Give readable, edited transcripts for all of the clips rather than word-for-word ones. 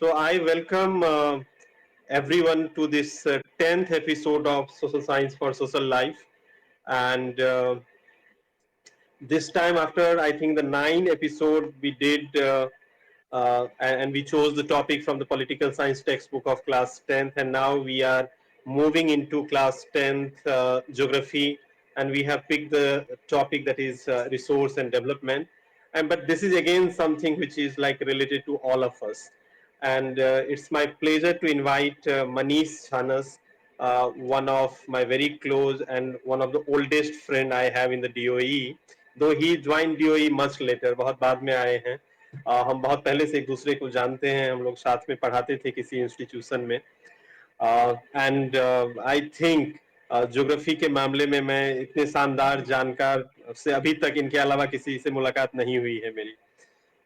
So I welcome everyone to this 10th episode of Social Science for Social Life. And this time, after I think the 9 episode we did, and we chose the topic from the political science textbook of class 10th, and now we are moving into class 10th geography, and we have picked the topic that is resource and development. And but this is again something which is like related to all of us, and it's my pleasure to invite Manish Chanas, one of my very close and one of the oldest friend I have in the DOE. Though he joined DOE much later, बहुत बाद में आए हैं. हम बहुत पहले से एक दूसरे को जानते हैं, हम लोग साथ में पढ़ाते थे किसी इंस्टीट्यूशन में. एंड आई थिंक ज्योग्राफी के मामले में मैं इतने शानदार जानकार से अभी तक इनके अलावा किसी से मुलाकात नहीं हुई है मेरी.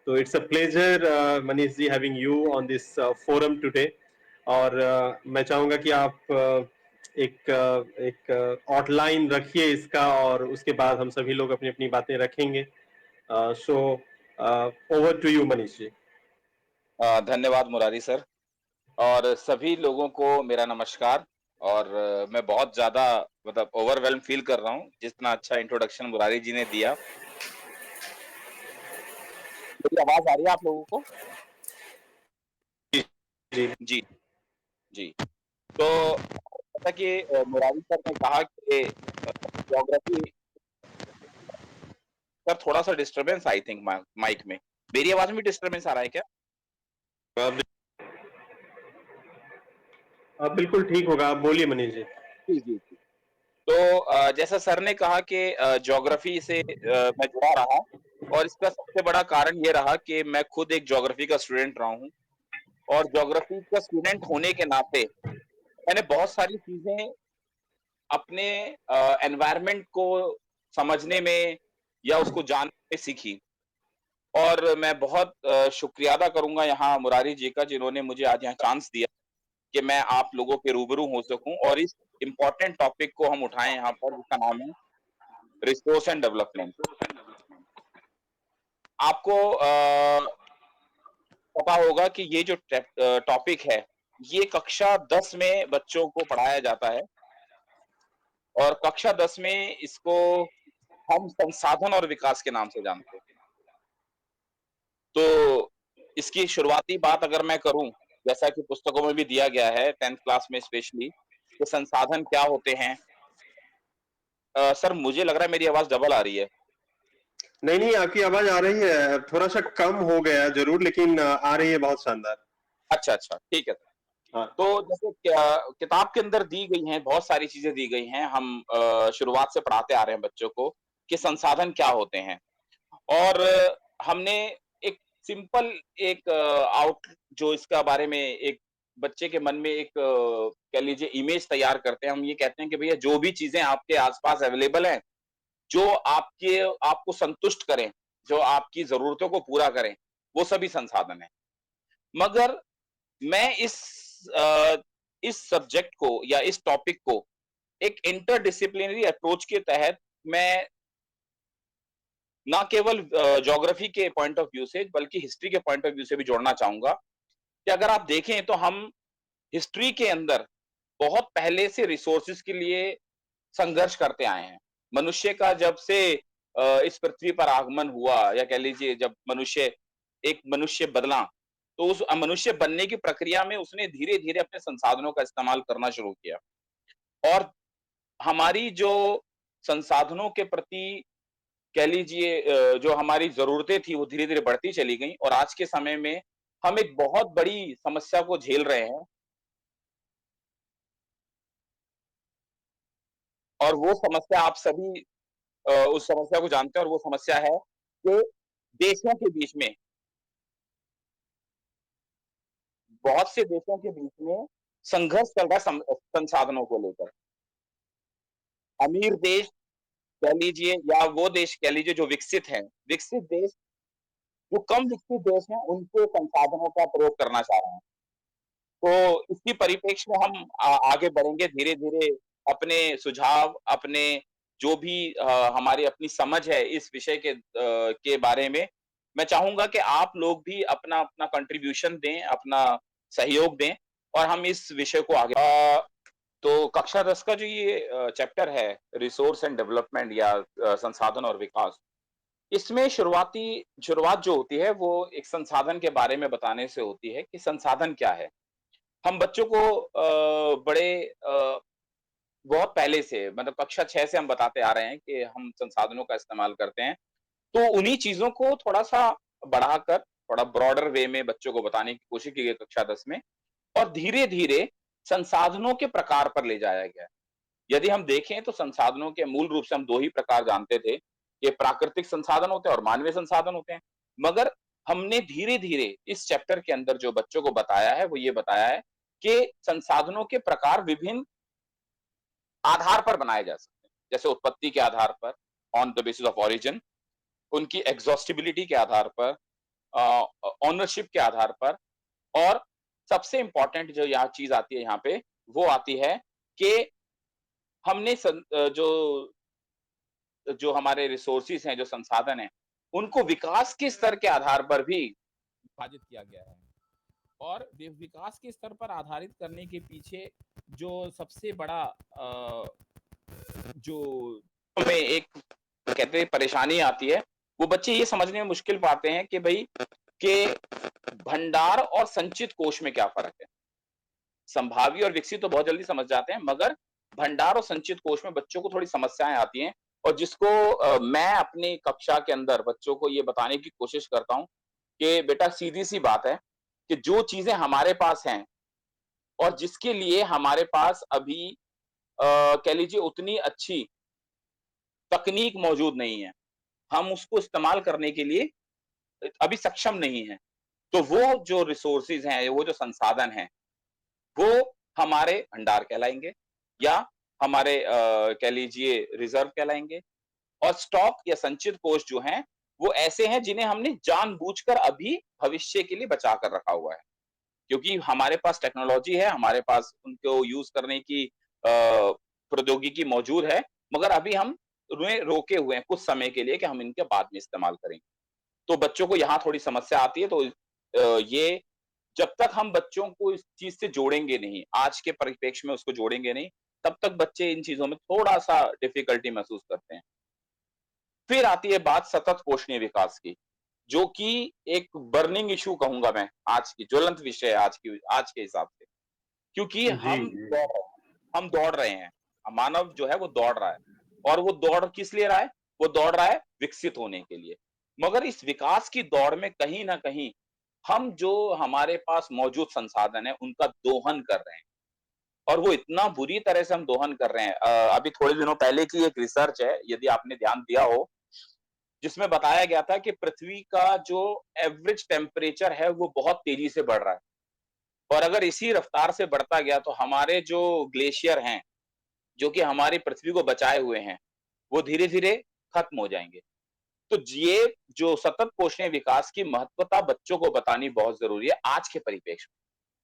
तो it's a pleasure Manish ji having you on this forum today. और मैं चाहूंगा कि आप एक आउटलाइन रखिए इसका, और उसके बाद हम सभी लोग अपनी अपनी बातें रखेंगे. So over to you Manish ji. धन्यवाद मुरारी सर, और सभी लोगों को मेरा नमस्कार। और मैं बहुत ज़्यादा मतलब ओवरवेल्म फील कर रहा हूँ, जितना अच्छा इंट्रोडक्शन मुरारी जी ने दिया। मेरी आवाज़ आ रही है आप लोगों को? जी जी, जी। तो जैसा कि मुरारी सर ने कहा कि ज्योग्राफी सर थोड़ा-सा डिस्टर्बेंस आई थिंक माइक में। मेरी आवाज़ में डिस्टर्बेंस आ रहा है क्या? अब बिल्कुल ठीक होगा, आप बोलिए मनीष जी. जी, जी, जी। तो जैसा सर ने कहा कि ज्योग्राफी से मैं जुड़ा रहा, और इसका सबसे बड़ा कारण ये रहा कि मैं खुद एक ज्योग्राफी का स्टूडेंट रहा हूँ, और ज्योग्राफी का स्टूडेंट होने के नाते मैंने बहुत सारी चीज़ें अपने एनवायरनमेंट को समझने में या उसको जानने में सीखी। और मैं बहुत शुक्रिया अदा करूँगा यहाँ मुरारी जी का, जिन्होंने मुझे आज यहाँ चांस दिया कि मैं आप लोगों के रूबरू हो सकूँ और इस इम्पोर्टेंट टॉपिक को हम उठाएँ यहाँ पर, जिसका नाम है रिसोर्स एंड डेवलपमेंट। आपको पता होगा कि ये जो टॉपिक है, ये कक्षा 10 में बच्चों को पढ़ाया जाता है, और कक्षा 10 में इसको हम संसाधन और विकास के नाम से जानते हैं। तो इसकी शुरुआती बात अगर मैं करूँ, जैसा कि पुस्तकों में भी दिया गया है 10th क्लास में स्पेशली, कि संसाधन क्या होते हैं। सर मुझे लग रहा है मेरी आवाज़ डबल आ रही है। नहीं नहीं, आपकी आवाज आ रही है, थोड़ा सा कम हो गया जरूर, लेकिन आ रही है बहुत शानदार. अच्छा, अच्छा, ठीक है। हाँ. तो जैसे किताब के अंदर दी गई हैं, बहुत सारी चीज़ें दी गई हैं। हम शुरुआत से पढ़ाते आ रहे हैं बच्चों को कि संसाधन क्या होते हैं, और हमने एक सिंपल एक आउट जो इसका बारे में एक बच्चे के मन में एक कह लीजिए इमेज तैयार करते हैं। हम ये कहते हैं कि भैया जो भी चीज़ें आपके आस-पास अवेलेबल हैं, जो आपको संतुष्ट करें, जो आपकी ज़रूरतों को पूरा करें, वो सभी संसाधन हैं। मगर मैं अ, इस सब्जेक्ट को या इस टॉपिक को एक इंटरडिसिप्लिनरी अप्रोच के तहत मैं ना केवल ज्योग्राफी के पॉइंट ऑफ व्यू से, बल्कि हिस्ट्री के पॉइंट ऑफ व्यू से भी जोड़ना चाहूँगा, कि अगर आप देखें तो हम हिस्ट्री के अंदर बहुत पहले से रिसोर्सेज़ के लिए संघर्ष करते आए हैं। मनुष्य का जब से इस पृथ्वी पर आगमन हुआ, या कह लीजिए जब एक मनुष्य बदला, तो उस मनुष्य बनने की प्रक्रिया में उसने धीरे-धीरे अपने संसाधनों का इस्तेमाल करना शुरू किया, और हमारी जो संसाधनों के प्रति कह लीजिए जो हमारी ज़रूरतें थी, वो धीरे-धीरे बढ़ती चली गईं, और आज के समय में हम एक बहुत बड़ी समस्या को झेल रहे हैं। और वो समस्या आप सभी उस समस्या को जानते हैं, और वो समस्या है कि देशों के बीच में, बहुत से देशों के बीच में संघर्ष चल रहा है संसाधनों को लेकर। अमीर देश कह लीजिए, या वो देश कह लीजिए जो विकसित हैं, विकसित देश जो कम विकसित देश हैं, उनके संसाधनों का प्रयोग करना चाह रहे हैं। तो इसी परिप्रेक्ष्य में हम आगे बढ़ेंगे धीरे-धीरे, अपने सुझाव, अपने जो भी हमारी अपनी समझ है इस विषय के बारे में, मैं चाहूँगा कि आप लोग भी अपना-अपना कंट्रीब्यूशन दें, अपना सहयोग दें और हम इस विषय को आगे तो कक्षा 10 का जो ये चैप्टर है रिसोर्स एंड डेवलपमेंट या संसाधन और विकास, इसमें शुरुआत जो होती है वो एक संसाधन के बारे में बताने से होती है कि संसाधन क्या है? हम बच्चों को बहुत पहले से मतलब कक्षा 6 से हम बताते आ रहे हैं कि हम संसाधनों का इस्तेमाल करते हैं। तो उन्हीं चीज़ों को थोड़ा-सा बढ़ाकर, थोड़ा ब्रॉडर वे में बच्चों को बताने की कोशिश की गई कक्षा 10 में और धीरे-धीरे संसाधनों के प्रकार पर ले जाया गया है। यदि हम देखें तो संसाधनों के मूल रूप से हम 2 ही प्रकार जानते थे, कि प्राकृतिक संसाधन होते हैं और मानवीय संसाधन होते हैं। मगर हमने धीरे-धीरे इस चैप्टर के अंदर जो बच्चों को बताया है, वो ये बताया है कि संसाधनों के प्रकार विभिन्न आधार पर बनाए जा सकते हैं। जैसे उत्पत्ति के आधार पर, on the basis of origin, उनकी एग्ज़ॉस्टिबिलिटी के आधार पर, ओनरशिप के आधार पर और सबसे इम्पोर्टेंट जो यहाँ चीज़ आती है यहाँ पे, वो आती है कि हमने जो जो हमारे रिसोर्सेज़ हैं, जो संसाधन हैं, उनको विकास के स्तर के आधार पर भी विभाजित किया गया है। और विकास के स्तर पर आधारित करने के पीछे जो सबसे बड़ा जो हमें एक कहते हैं परेशानी आती है, वो बच्चे ये समझने में मुश्किल पाते हैं कि भई कि भंडार और संचित कोष में क्या फ़र्क है? संभावी और विकसित तो बहुत जल्दी समझ जाते हैं, मगर भंडार और संचित कोष में बच्चों को थोड़ी समस्याएँ आती हैं और जिसको मैं अपनी कक्षा के अंदर बच्चों को ये बताने की कोशिश करता हूँ कि बेटा सीधी-सी बात है कि जो चीज़ें हमारे पास हैं और जिसके लिए हमारे पास अभी कह लीजिए उतनी अच्छी तकनीक मौजूद नहीं है, हम उसको इस्तेमाल करने के लिए अभी सक्षम नहीं हैं। तो वो जो रिसोर्सेज़ हैं, वो जो संसाधन हैं, वो हमारे भंडार कहलाएँगे या हमारे कह लीजिए रिज़र्व कहलाएँगे और स्टॉक या संचित कोष जो हैं, वो ऐसे हैं जिन्हें हमने जानबूझकर अभी भविष्य के लिए बचा कर रखा हुआ है। क्योंकि हमारे पास टेक्नोलॉजी है, हमारे पास उनको यूज़ करने की प्रौद्योगिकी मौजूद है, मगर अभी हम उन्हें रोके हुए हैं कुछ समय के लिए कि हम इनके बाद में इस्तेमाल करेंगे। तो बच्चों को यहाँ थोड़ी समस्या आती है, तो ये जब तक हम बच्चों को इस चीज़ से जोड़ेंगे नहीं, आज के परिप्रेक्ष्य में उसको जोड़ेंगे नहीं, तब तक बच्चे इन चीज़ों में थोड़ा-सा डिफ़िकल्टी महसूस करते हैं। फिर आती है बात सतत पोषणीय विकास की, जो कि एक बर्निंग इश्यू कहूँगा मैं, आज की ज्वलंत विषय है आज के हिसाब से। क्योंकि जी, जी। हम दौड़ रहे हैं, मानव जो है वो दौड़ रहा है और वो दौड़ किस लिए रहा है? वो दौड़ रहा है विकसित होने के लिए। मगर इस विकास की दौड़ में कहीं न कहीं हम जो हमारे पास मौजूद संसाधन है, उनका दोहन कर रहे हैं और वो इतना बुरी तरह से हम दोहन कर रहे हैं। अभी थोड़े दिनों पहले की एक रिसर्च है, यदि आपने ध्यान दिया हो, जिसमें बताया गया था कि पृथ्वी का जो एवरेज टेम्परेचर है, वो बहुत तेज़ी से बढ़ रहा है और अगर इसी रफ्तार से बढ़ता गया तो हमारे जो ग्लेशियर हैं, जो कि हमारी पृथ्वी को बचाए हुए हैं, वो धीरे-धीरे खत्म हो जाएँगे। तो ये जो सतत पोषणीय विकास की महत्वता बच्चों को बतानी बहुत ज़रूरी है आज के परिप्रेक्ष्य में।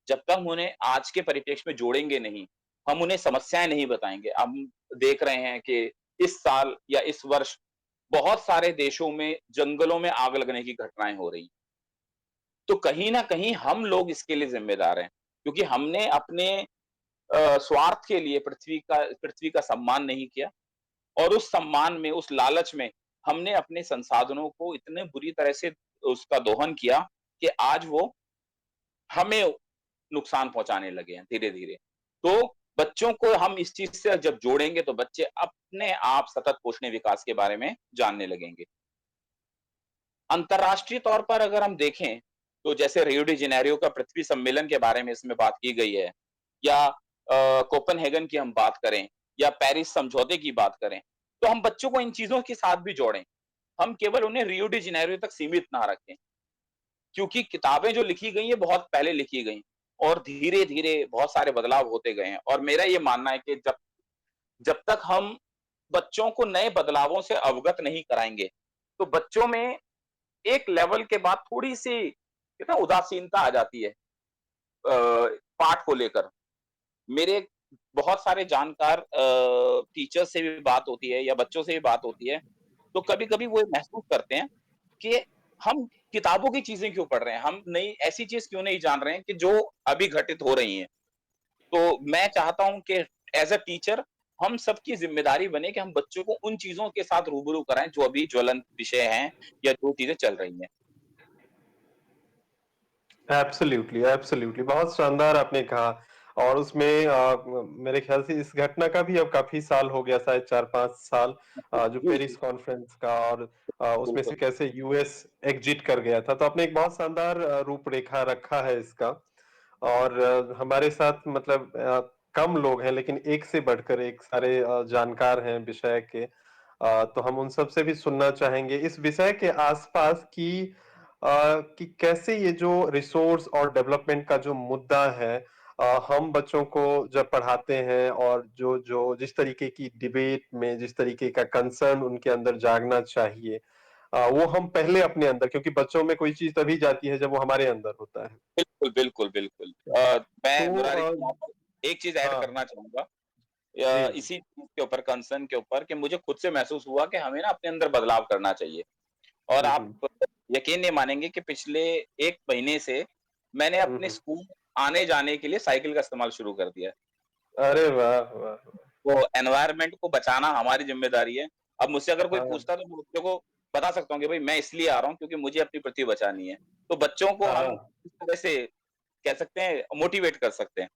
जब तक हम उन्हें आज के परिप्रेक्ष्य में जोड़ेंगे नहीं, हम उन्हें समस्याएँ नहीं बताएँगे। हम देख रहे हैं कि इस साल या इस वर्ष बहुत सारे देशों में जंगलों में आग लगने की घटनाएँ हो रही हैं। तो कहीं न कहीं हम लोग इसके लिए ज़िम्मेदार हैं, क्योंकि हमने अपने स्वार्थ के लिए पृथ्वी का सम्मान नहीं किया और उस सम्मान में, उस लालच में हमने अपने संसाधनों को इतने बुरी तरह से उसका दोहन किया कि आज वो हमें नुकसान पहुँचाने लगे हैं धीरे-धीरे। तो बच्चों को हम इस चीज़ से जब जोड़ेंगे तो बच्चे अपने आप सतत पोषणीय विकास के बारे में जानने लगेंगे। अंतर्राष्ट्रीय तौर पर अगर हम देखें, तो जैसे रियो डी जेनेरियो का पृथ्वी सम्मेलन के बारे में इसमें बात की गई है या कोपेनहेगन की हम बात करें या पेरिस समझौते की बात करें, तो हम बच्चों को इन चीज़ों के साथ भी जोड़ें। हम केवल उन्हें रियो डी जेनेरियो तक सीमित ना रखें, क्योंकि किताबें जो लिखी गई हैं, बहुत पहले लिखी गई और धीरे-धीरे बहुत सारे बदलाव होते गए हैं और मेरा ये मानना है कि जब जब तक हम बच्चों को नए बदलावों से अवगत नहीं कराएँगे, तो बच्चों में एक लेवल के बाद थोड़ी-सी कहते हैं उदासीनता आ जाती है पाठ को लेकर। मेरे बहुत सारे जानकार टीचर से भी बात होती है या बच्चों से भी बात होती है, तो कभी-कभी वो महसूस करते हैं कि हम किताबों की चीज़ें क्यों पढ़ रहे हैं? हम नई ऐसी चीज़ क्यों नहीं जान रहे हैं कि जो अभी घटित हो रही हैं? तो मैं चाहता हूँ कि एज़ अ टीचर हम सबकी ज़िम्मेदारी बने कि हम बच्चों को उन चीज़ों के साथ रूबरू कराएँ जो अभी ज्वलंत विषय हैं या जो चीज़ें चल रही हैं। एब्सोल्युटली, एब्सोल्युटली, बहुत शानदार आपने कहा। और उसमें मेरे ख्याल से इस घटना का भी अब काफी साल हो गया, शायद 4-5 साल, जो जी, पेरिस जी, कॉन्फ्रेंस का, और उसमें से बिल्कुल। कैसे यूएस एग्जिट कर गया था। तो आपने एक बहुत शानदार रूपरेखा रखा है इसका। और हमारे साथ मतलब कम लोग हैं, लेकिन एक से बढ़कर एक सारे जानकार हैं विषय के। तो हम उन सब से भी सुनना चाहेंगे इस विषय के आसपास कि कैसे ये जो रिसोर्स और डेवलपमेंट का जो मुद्दा है, हम बच्चों को जब पढ़ाते हैं, और जो जो जिस तरीके की डिबेट में जिस तरीके का कंसर्न उनके अंदर जागना चाहिए, वो हम पहले अपने अंदर, क्योंकि बच्चों में कोई चीज तभी जाती है जब वो हमारे अंदर होता है। बिल्कुल, बिल्कुल, बिल्कुल। तो मैं मुरारी यहाँ पर एक चीज़ ऐड हाँ, करना चाहूँगा जी, इसी चीज़ के ऊपर कंसर्न के ऊपर कि मुझे खुद से महसूस हुआ कि हमें ना अपने अंदर बदलाव करना चाहिए। और हम्म, आप हम्म, यकीन नहीं मानेंगे कि पिछले 1 महीने से मैंने अपने हम्म। स्कूल आने-जाने के लिए साइकिल का इस्तेमाल शुरू कर दिया है। अरे वाह, वाह, तो एनवायरनमेंट को बचाना हमारी ज़िम्मेदारी है। अब मुझसे अगर कोई वाह। हाँ, पूछता है तो मैं बच्चों को बता सकता हूँ कि भई मैं इसलिए आ रहा हूँ क्योंकि मुझे अपनी पृथ्वी बचानी है। तो बच्चों को हम हाँ। इस तरह से कह सकते हैं मोटिवेट कर सकते हैं।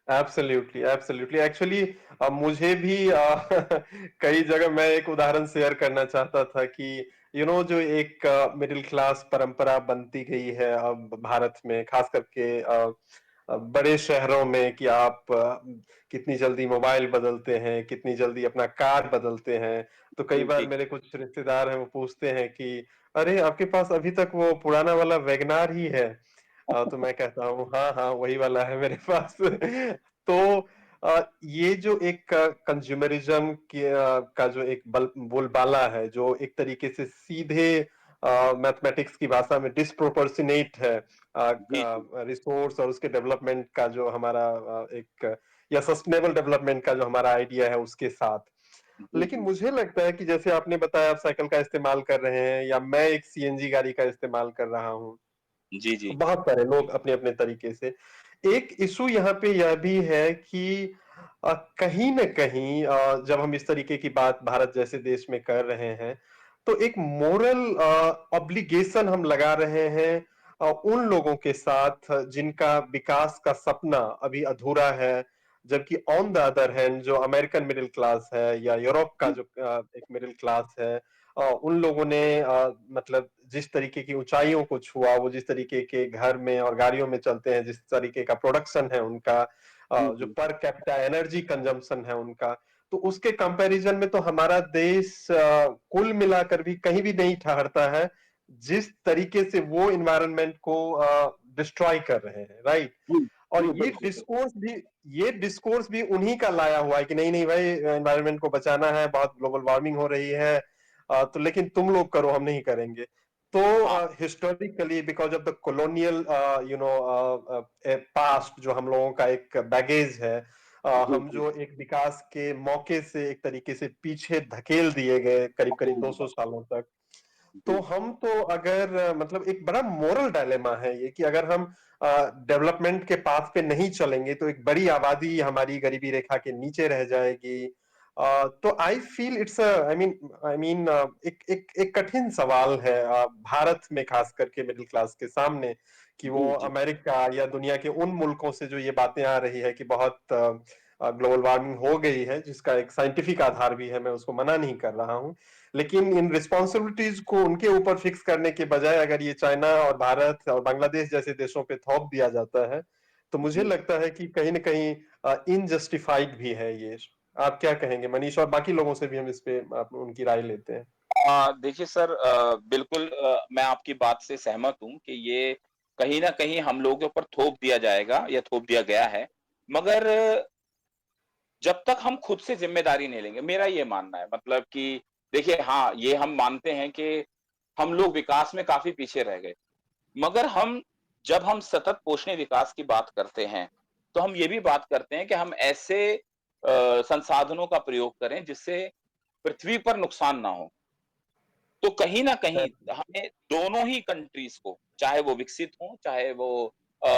एब्सोल्युटली, एब्सोल्युटली, एक्चुअली मुझे भी कई जगह मैं एक उदाहरण शेयर करना चाहता था कि जो एक मिडिल क्लास परंपरा बनती गई है अब भारत में, खास करके बड़े शहरों में, कि आप कितनी जल्दी मोबाइल बदलते हैं, कितनी जल्दी अपना कार बदलते हैं। तो कई जी, बार जी। मेरे कुछ रिश्तेदार हैं, वो पूछते हैं कि अरे, आपके पास अभी तक वो पुराना वाला वैगनार ही है? तो मैं कहता हूँ, हाँ हाँ, वही वाला है मेरे पास। तो ये जो एक कंज्यूमरिज्म का जो एक बोलबाला है, जो एक तरीके से सीधे मैथमेटिक्स की भाषा में डिस्प्रोपोर्शनेट है जी, जी। रिसोर्स और उसके डेवलपमेंट का, जो हमारा एक या सस्टेनेबल डेवलपमेंट का जो हमारा आइडिया है उसके साथ। जी, लेकिन जी। मुझे लगता है कि जैसे आपने बताया, आप साइकिल का इस्तेमाल कर रहे हैं, या मैं एक सीएनजी गाड़ी का इस्तेमाल कर रहा हूँ, जी, जी। बहुत सारे लोग अपने अपने तरीके से। एक इशू यहाँ पे यह भी है कि कहीं न कहीं जब हम इस तरीके की बात भारत जैसे देश में कर रहे हैं, तो एक मोरल ऑब्लिगेशन हम लगा रहे हैं उन लोगों के साथ जिनका विकास का सपना अभी अधूरा है। जबकि ऑन द अदर हैंड, जो अमेरिकन मिडिल क्लास है, या यूरोप का जी, जो एक मिडिल क्लास है, उन लोगों ने मतलब जिस तरीके की ऊंचाइयों को छुआ, वो जिस तरीके के घर में और गाड़ियों में चलते हैं, जिस तरीके का प्रोडक्शन है उनका, जी, जो जी। पर कैपिटा एनर्जी कंजम्पशन है उनका, तो उसके कंपैरिजन में तो हमारा देश कुल मिलाकर भी कहीं भी नहीं ठहरता है, जिस तरीके से वो इन्वायरमेंट को डिस्ट्रॉय कर रहे हैं, राइट? जी, और जी, बिल्कुल, बिल्कुल। ये डिस्कोर्स भी उन्हीं का लाया हुआ है कि नहीं नहीं भाई, एनवायरनमेंट को बचाना है, बहुत ग्लोबल वार्मिंग हो रही है, तो लेकिन तुम लोग करो, हम नहीं करेंगे। तो हाँ। Historically, because of the colonial past, जो हम लोगों का एक बैगेज है, जी, हम जी। जो एक विकास के मौके से एक तरीके से पीछे धकेल दिए गए करीब करीब धकेल 200 दिया। सालों तक। तो जी, हम तो अगर मतलब एक बड़ा मोरल डायलेमा है ये, कि अगर हम डेवलपमेंट के पाथ पे नहीं चलेंगे, तो एक बड़ी आबादी हमारी गरीबी रेखा के नीचे रह जाएगी। तो I feel it's I mean एक एक एक कठिन सवाल है भारत में, खास करके मिडिल क्लास के सामने, कि वो जी, जी। अमेरिका या दुनिया के उन मुल्कों से जो ये बातें आ रही है कि बहुत ग्लोबल वार्मिंग हो गई है, जिसका एक साइंटिफिक आधार भी है, मैं उसको मना नहीं कर रहा हूँ, लेकिन इन रिस्पॉन्सिबिलिटीज को उनके ऊपर फिक्स करने के बजाय अगर ये चाइना और भारत और बांग्लादेश जैसे देशों पे थोप दिया जाता है, तो मुझे जी। लगता है कि कहीं ना कहीं इनजस्टिफाइड भी है ये। आप क्या कहेंगे मनीष? और बाकी लोगों से भी हम इस पे उनकी राय लेते हैं। देखिए सर बिल्कुल मैं आपकी बात से सहमत हूँ कि ये कहीं न कहीं हम लोगों के ऊपर थोप दिया जाएगा या थोप दिया गया है। मगर जब तक हम खुद से ज़िम्मेदारी नहीं लेंगे, मेरा ये मानना है मतलब कि देखिए हाँ, ये हम मानते हैं कि हम लोग विकास में काफ़ी पीछे रह गए। मगर जब हम सतत पोषणीय विकास की बात करते हैं, तो हम ये भी बात करते हैं कि हम ऐसे संसाधनों का प्रयोग करें जिससे पृथ्वी पर नुकसान ना हो। तो कहीं न कहीं हमें दोनों ही कंट्रीज़ को, चाहे वो विकसित हों, चाहे वो अ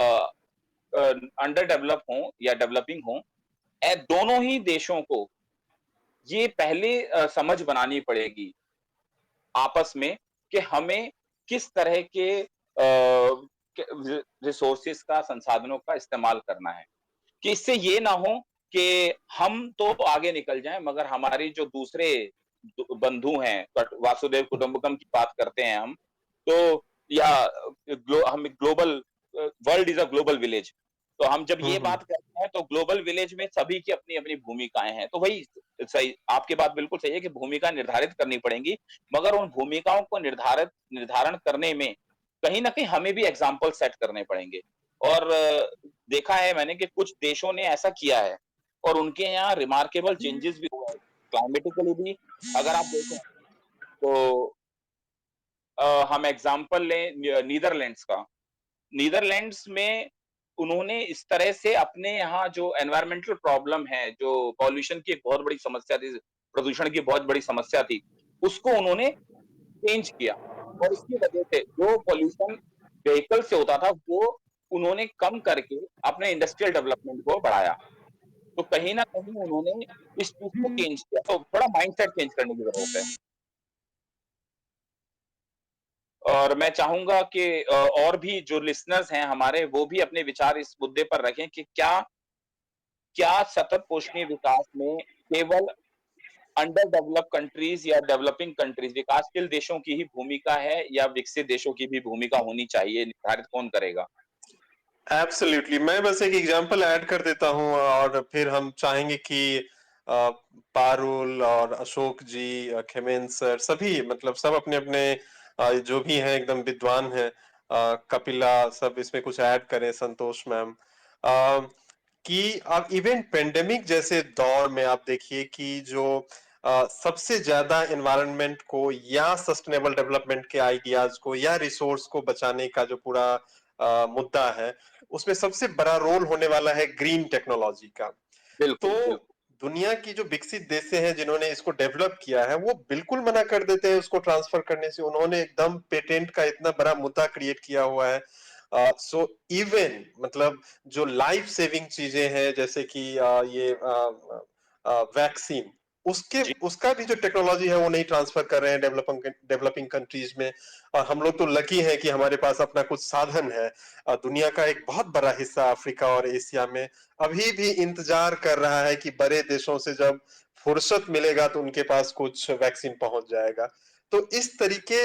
अ, अंडर डेवलप हों या डेवलपिंग हों, दोनों ही देशों को ये पहले समझ बनानी पड़ेगी आपस में कि हमें किस तरह के रिसोर्सेज का, संसाधनों का इस्तेमाल करना है। कि इससे ये ना हो कि हम तो आगे निकल जाएँ मगर हमारी जो दूसरे बंधु हैं, वासुदेव कुटुंबकम की बात करते हैं हम, तो या हम global world is a global village. तो हम जब हुँ, ये हुँ। बात करते हैं तो ग्लोबल विलेज में सभी की अपनी-अपनी भूमिकाएँ हैं। तो वही सही, आपकी बात बिल्कुल सही है कि भूमिका निर्धारित करनी पड़ेंगी, मगर उन भूमिकाओं को निर्धारण करने में कहीं न कहीं हमें भी एग्ज़ाम्पल सेट करने पड़ेंगे। और देखा है मैंने कि कुछ देशों ने ऐसा किया है और उनके यहाँ रिमार्केबल चेंजेस भी हुआ है। क्लाइमेटिकली भी अगर आप देखें तो हम एग्ज़ाम्पल लें नीदरलैंड्स का। नीदरलैंड्स में उन्होंने इस तरह से अपने यहाँ जो एनवायरमेंटल प्रॉब्लम है, जो पॉल्यूशन की एक बहुत बड़ी समस्या थी, प्रदूषण की बहुत बड़ी समस्या थी, उसको उन्होंने चेंज किया और इसकी वजह से जो पॉल्यूशन व्हीकल से होता था, वो उन्होंने कम करके अपने इंडस्ट्रियल डेवलपमेंट को बढ़ाया। तो कहीं न कहीं उन्होंने इस चीज़ को चेंज किया, तो थोड़ा माइंडसेट चेंज करने की ज़रूरत है। और मैं चाहूँगा कि और भी जो लिसनर्स हैं हमारे, वो भी अपने विचार इस मुद्दे पर रखें कि क्या क्या सतत पोषणीय विकास में केवल अंडर डेवलप्ड कंट्रीज़ या डेवलपिंग कंट्रीज़, विकासशील देशों की ही भूमिका है या विकसित देशों की भी भूमिका होनी चाहिए, निर्धारित कौन करेगा? एब्सोल्युटली, मैं बस एक एग्जांपल ऐड कर देता हूँ और फिर हम चाहेंगे कि पारुल और अशोक जी, खेमेन सर, सभी मतलब सब अपने अपने जो भी हैं एकदम विद्वान हैं, कपिला, सब इसमें कुछ ऐड करें, संतोष मैम, कि आप इवन पेंडेमिक जैसे दौर में आप देखिए कि जो सबसे ज्यादा एनवायरनमेंट को या सस्टेनेबल डेवलपमेंट के आइडियाज को या रिसोर्स को बचाने का जो पूरा मुद्दा है, उसमें सबसे बड़ा रोल होने वाला है ग्रीन टेक्नोलॉजी का। तो बिल्कुल, बिल्कुल। दुनिया की जो विकसित देश हैं जिन्होंने इसको डेवलप किया है, वो बिल्कुल मना कर देते हैं उसको ट्रांसफर करने से। उन्होंने एकदम पेटेंट का इतना बड़ा मुद्दा क्रिएट किया हुआ है। सो इवन मतलब जो लाइफ सेविंग चीजें हैं जैसे कि ये वैक्सीन, उसके जी, उसका भी जो टेक्नोलॉजी है वो नहीं ट्रांसफर कर रहे हैं डेवलपिंग कंट्रीज में। और हम लोग तो लकी हैं कि हमारे पास अपना कुछ साधन है। दुनिया का एक बहुत बड़ा हिस्सा अफ्रीका और एशिया में अभी भी इंतजार कर रहा है कि बड़े देशों से जब फुर्सत मिलेगा तो उनके पास कुछ वैक्सीन पहुंच जाएगा। तो इस तरीके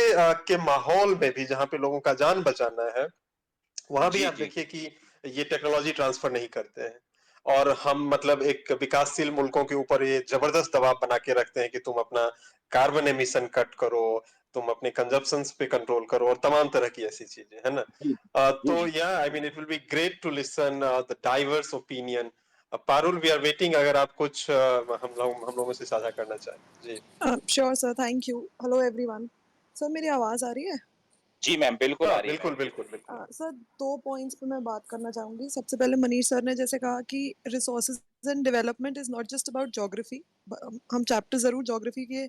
के माहौल में भी जहां पे लोगों का जान बचाना है, वहां भी जी, आप जी। देखिए कि ये टेक्नोलॉजी ट्रांसफर नहीं करते हैं। और हम मतलब एक विकासशील मुल्कों के ऊपर ये जबरदस्त दबाव बना के रखते हैं कि तुम अपना कार्बन एमिशन कट करो, तुम अपने कंजप्शंस पे कंट्रोल करो और तमाम तरह की ऐसी चीजें है ना। जी, जी, तो जी। Yeah I mean it will be great to listen the diverse opinion. Parul, we are waiting, अगर आप कुछ हम लोगों से साझा करना चाहें। जी। Sure sir, thank you. Hello everyone. Sir मेरी आवाज़ आ रही है? जी मैम, बिल्कुल आ हाँ, रही है मैम। बिल्कुल बिल्कुल बिल्कुल। सर 2 पॉइंट्स पे मैं बात करना चाहूँगी। सबसे पहले मनीष सर ने जैसे कहा कि resources and development is not just about geography. हम चैप्टर ज़रूर ज्योग्राफी के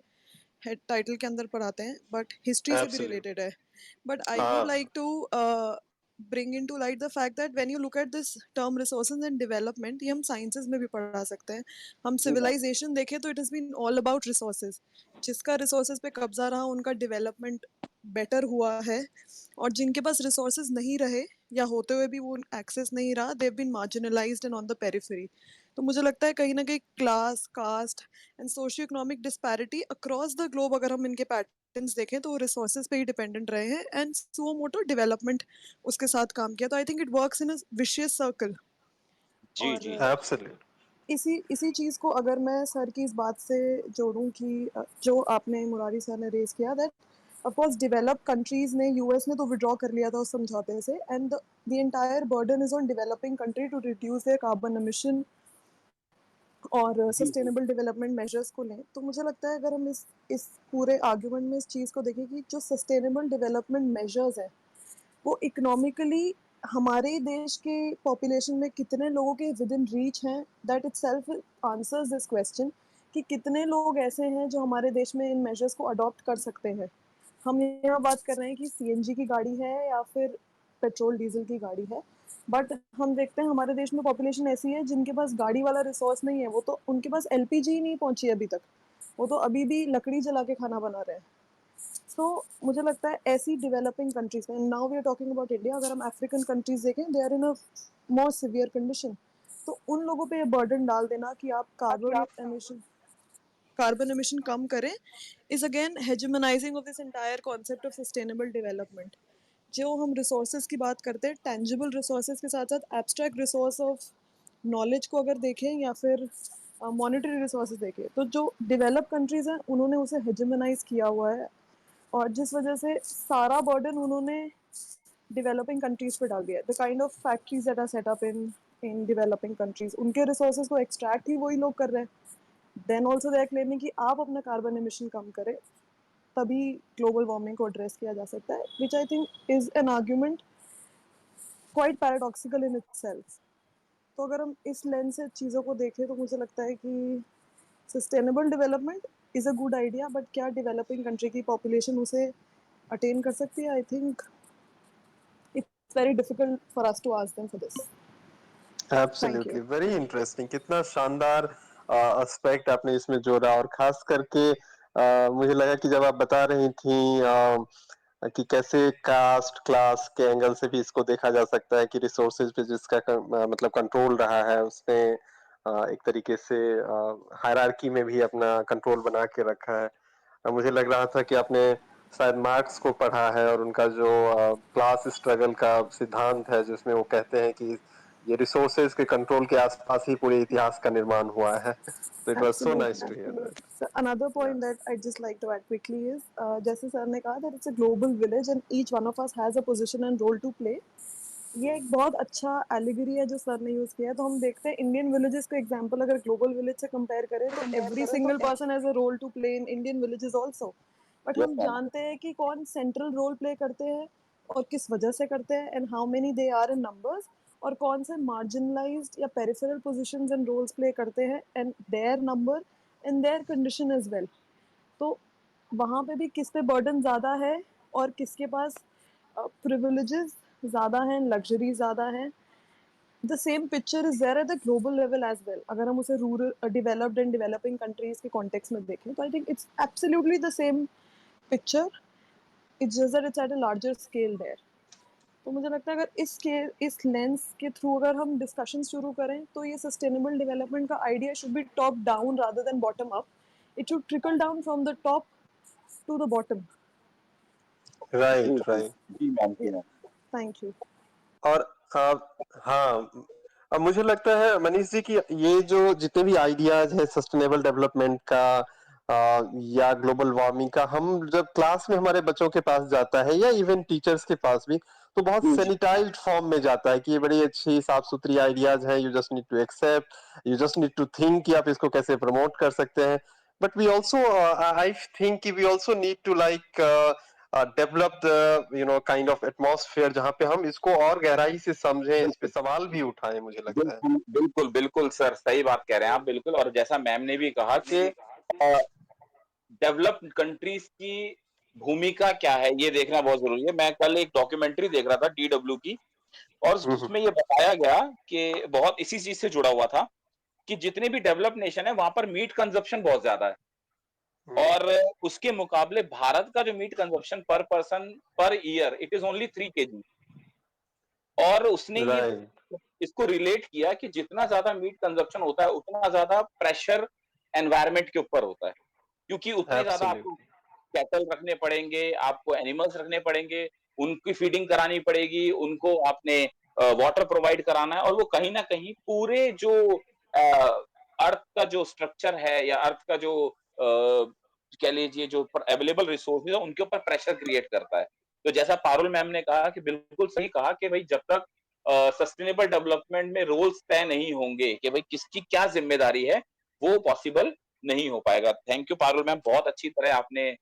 हेड टाइटल के अंदर पढ़ाते हैं, बट हिस्ट्री से भी एब्सोल्युटली। रिलेटेड है। बट आई वुड हाँ। Like to bring into light the fact that when you look at this term resources and development, ये हम साइंसेज में भी पढ़ा सकते हैं। हम जी मैम। सिविलाइजेशन देखें तो it has been all about resources. जिसका रिसोर्सेज पे कब्जा रहा उनका डेवलपमेंट बेटर हुआ है, और जिनके पास रिसोर्सेज नहीं रहे या होते हुए भी वो एक्सेस नहीं रहा, they have been marginalized and on the periphery. तो मुझे लगता है कहीं ना कहीं class, caste and socio economic disparity across the globe, अगर हम इनके पैटर्न्स देखें तो वो रिसोर्सेज पे ही डिपेंडेंट रहे हैं, एंड सुओ मोटो डेवलपमेंट उसके साथ काम किया। तो I think it works in a vicious circle. जी, और जी। एब्सोल्युटली। इसी इसी चीज़ को अगर मैं सर की इस बात से जोड़ूं कि जो आपने मुरारी सर ने रेज किया, that of course developed countries ने, यूएस ने तो विड्रॉ कर लिया था उस समझौते से, and the entire burden is on developing country to reduce their carbon emission और जी, जी। सस्टेनेबल डेवलपमेंट मेजर्स को लें। तो मुझे लगता है अगर हम इस पूरे आर्ग्यूमेंट में इस चीज़ को देखें कि जो सस्टेनेबल डेवलपमेंट मेजर्स हैं वो इकोनॉमिकली हमारे देश के पॉपुलेशन में कितने लोगों के विद इन रीच हैं, that itself answers this question कि कितने लोग ऐसे हैं जो हमारे देश में इन मेजर्स को अडॉप्ट कर सकते हैं। हम यहाँ बात कर रहे हैं कि सीएनजी की गाड़ी है या फिर पेट्रोल डीजल की गाड़ी है, बट हम देखते हैं हमारे देश में पॉपुलेशन ऐसी है जिनके पास गाड़ी वाला रिसोर्स नहीं है, वो तो उनके पास एलपीजी ही नहीं पहुंची अभी तक, वो तो अभी भी लकड़ी जला के खाना बना रहे हैं। सो मुझे लगता है ऐसी डेवलपिंग कंट्रीज में, now we are talking about India, अगर हम अफ्रीकन कंट्रीज देखें they are in a more severe condition, तो उन लोगों पे ये बर्डन डाल देना कि आप कार्बन एमिशन कम करें is again hegemonizing of this entire concept of sustainable development. जो हम रिसोर्सेज की बात करते हैं, टेंजिबल रिसोर्सेज के साथ साथ एब्स्ट्रैक्ट रिसोर्स ऑफ नॉलेज को अगर देखें या फिर मॉनेटरी रिसोर्सेज देखें, तो जो डेवलप कंट्रीज हैं उन्होंने उसे हेजेमनाइज किया हुआ है, और जिस वजह से सारा बर्डन उन्होंने डेवलपिंग कंट्रीज पे डाल दिया। The kind of factories that are set up in developing countries, उनके रिसोर्सेज को एक्सट्रैक्ट ही वही लोग कर रहे हैं। Then also they are claiming कि आप अपना कार्बन एमिशन कम करें, तभी ग्लोबल वार्मिंग को एड्रेस किया जा सकता है, which I think is an argument quite paradoxical in itself. तो अगर हम इस लेंस से चीज़ों को देखें तो मुझे लगता है कि sustainable development is a good idea, but क्या डेवलपिंग कंट्री की पॉपुलेशन उसे अटेन कर सकती है? I think it's very difficult for us to ask them for this. Thank you. Absolutely, very interesting. कितना शानदार एस्पेक्ट आपने इसमें जोड़ा, और खास करके मुझे लगा कि जब आप बता रही थी कि कैसे कास्ट क्लास के एंगल से भी इसको देखा जा सकता है कि रिसोर्सेज पे जिसका मतलब कंट्रोल रहा है उसने एक तरीके से हायरार्की में भी अपना कंट्रोल बना के रखा है। मुझे लग रहा था कि आपने शायद मार्क्स को पढ़ा है, और उनका जो क्लास स्ट्रगल का सिद्धांत है जिसमें वो कहते हैं कि ये रिसोर्सेज के कंट्रोल के आसपास ही पूरे इतिहास का निर्माण हुआ है। So it was so nice Absolutely. to hear that. So another Yeah. point that I'd just like to add quickly is, जैसे सर ने कहा that it's a global village and each one of us has a position and role to play. ये एक बहुत अच्छा allegory है जो sir ने यूज किया है। तो हम देखते हैं इंडियन विलेजेस को एग्जांपल अगर ग्लोबल विलेज से कंपेयर करें तो every single person has a role to play in Indian villages also, but yes हम मैम। जानते हैं कि कौन सेंट्रल रोल प्ले करते हैं और किस वजह से करते हैं and how many they are in numbers, और कौन से मार्जिनलाइज्ड या peripheral positions and roles play करते हैं and their number and their condition as well. तो वहाँ पे भी किस पे बर्डन ज़्यादा है और किसके पास प्रिविलेजेस ज़्यादा हैं, लग्जरी ज़्यादा हैं। The same picture is there at the global level as well. अगर हम उसे rural developed and developing countries के कॉन्टेक्स्ट में देखें तो I think it's absolutely the same picture, it's just that it's at a larger scale there. तो मुझे लगता है अगर इस लेंस के थ्रू अगर हम डिस्कशन शुरू करें तो ये सस्टेनेबल डेवलपमेंट का idea should be top down rather than bottom up. It should trickle down from the top to the bottom. जी राइट, जी राइट। जी मैम, जी या मैम। Thank you. और हाँ, अब मुझे लगता है मनीष जी कि ये जो जितने भी आइडियाज है सस्टेनेबल डेवलपमेंट का या ग्लोबल वार्मिंग का, हम जब क्लास में हमारे बच्चों के पास जाता है या इवन टीचर्स के पास भी, तो बहुत जी जी सैनिटाइज्ड फॉर्म में जाता है कि ये बड़ी अच्छी साफ सुथरी आइडियाज हैं, you just need to accept, you just need to think कि आप इसको कैसे प्रमोट कर सकते हैं। But we also, I think कि we also need to like develop the kind of atmosphere जहां पे हम इसको और गहराई से समझें, इस पे बिल्कुल सवाल भी उठाएं, मुझे लगता है। बिल्कुल बिल्कुल बिल्कुल सर, सही बात कह रहे हैं आप बिल्कुल। और जैसा मैम ने भी कहा कि डेवलप्ड कंट्रीज की भूमिका क्या है ये देखना बहुत जरूरी है। मैं कल एक डॉक्यूमेंट्री देख रहा था डीडब्ल्यू की, और हम्म, उसमें ये बताया गया कि बहुत इसी चीज से जुड़ा हुआ था कि जितने भी डेवलप्ड नेशन है वहां पर मीट कंजप्शन बहुत ज्यादा है, हम्म, और उसके मुकाबले भारत का जो मीट कंजप्शन पर person per year it is only 3 kg। और उसने ये राइट, इसको रिलेट किया कि जितना ज्यादा मीट कंजप्शन होता है उतना ज्यादा प्रेशर एनवायरनमेंट के ऊपर होता है, क्योंकि उतने ज्यादा आपको एब्सोल्युटली, कैटल रखने पड़ेंगे, आपको एनिमल्स रखने पड़ेंगे, उनकी फीडिंग करानी पड़ेगी, उनको आपने वाटर प्रोवाइड कराना है, और वो कहीं न कहीं पूरे जो अ, अर्थ का जो स्ट्रक्चर है या अर्थ का जो कह लीजिए जो अवेलेबल रिसोर्सेज है उनके ऊपर प्रेशर क्रिएट करता है। तो जैसा पारुल मैम ने कहा कि बिल्कुल सही कहा कि भाई जब तक सस्टेनेबल डेवलपमेंट में रोल्स तय नहीं होंगे कि भाई किसकी क्या ज़िम्मेदारी है, वो पॉसिबल नहीं हो पाएगा। थैंक यू पारुल मैम, बहुत अच्छी तरह आपने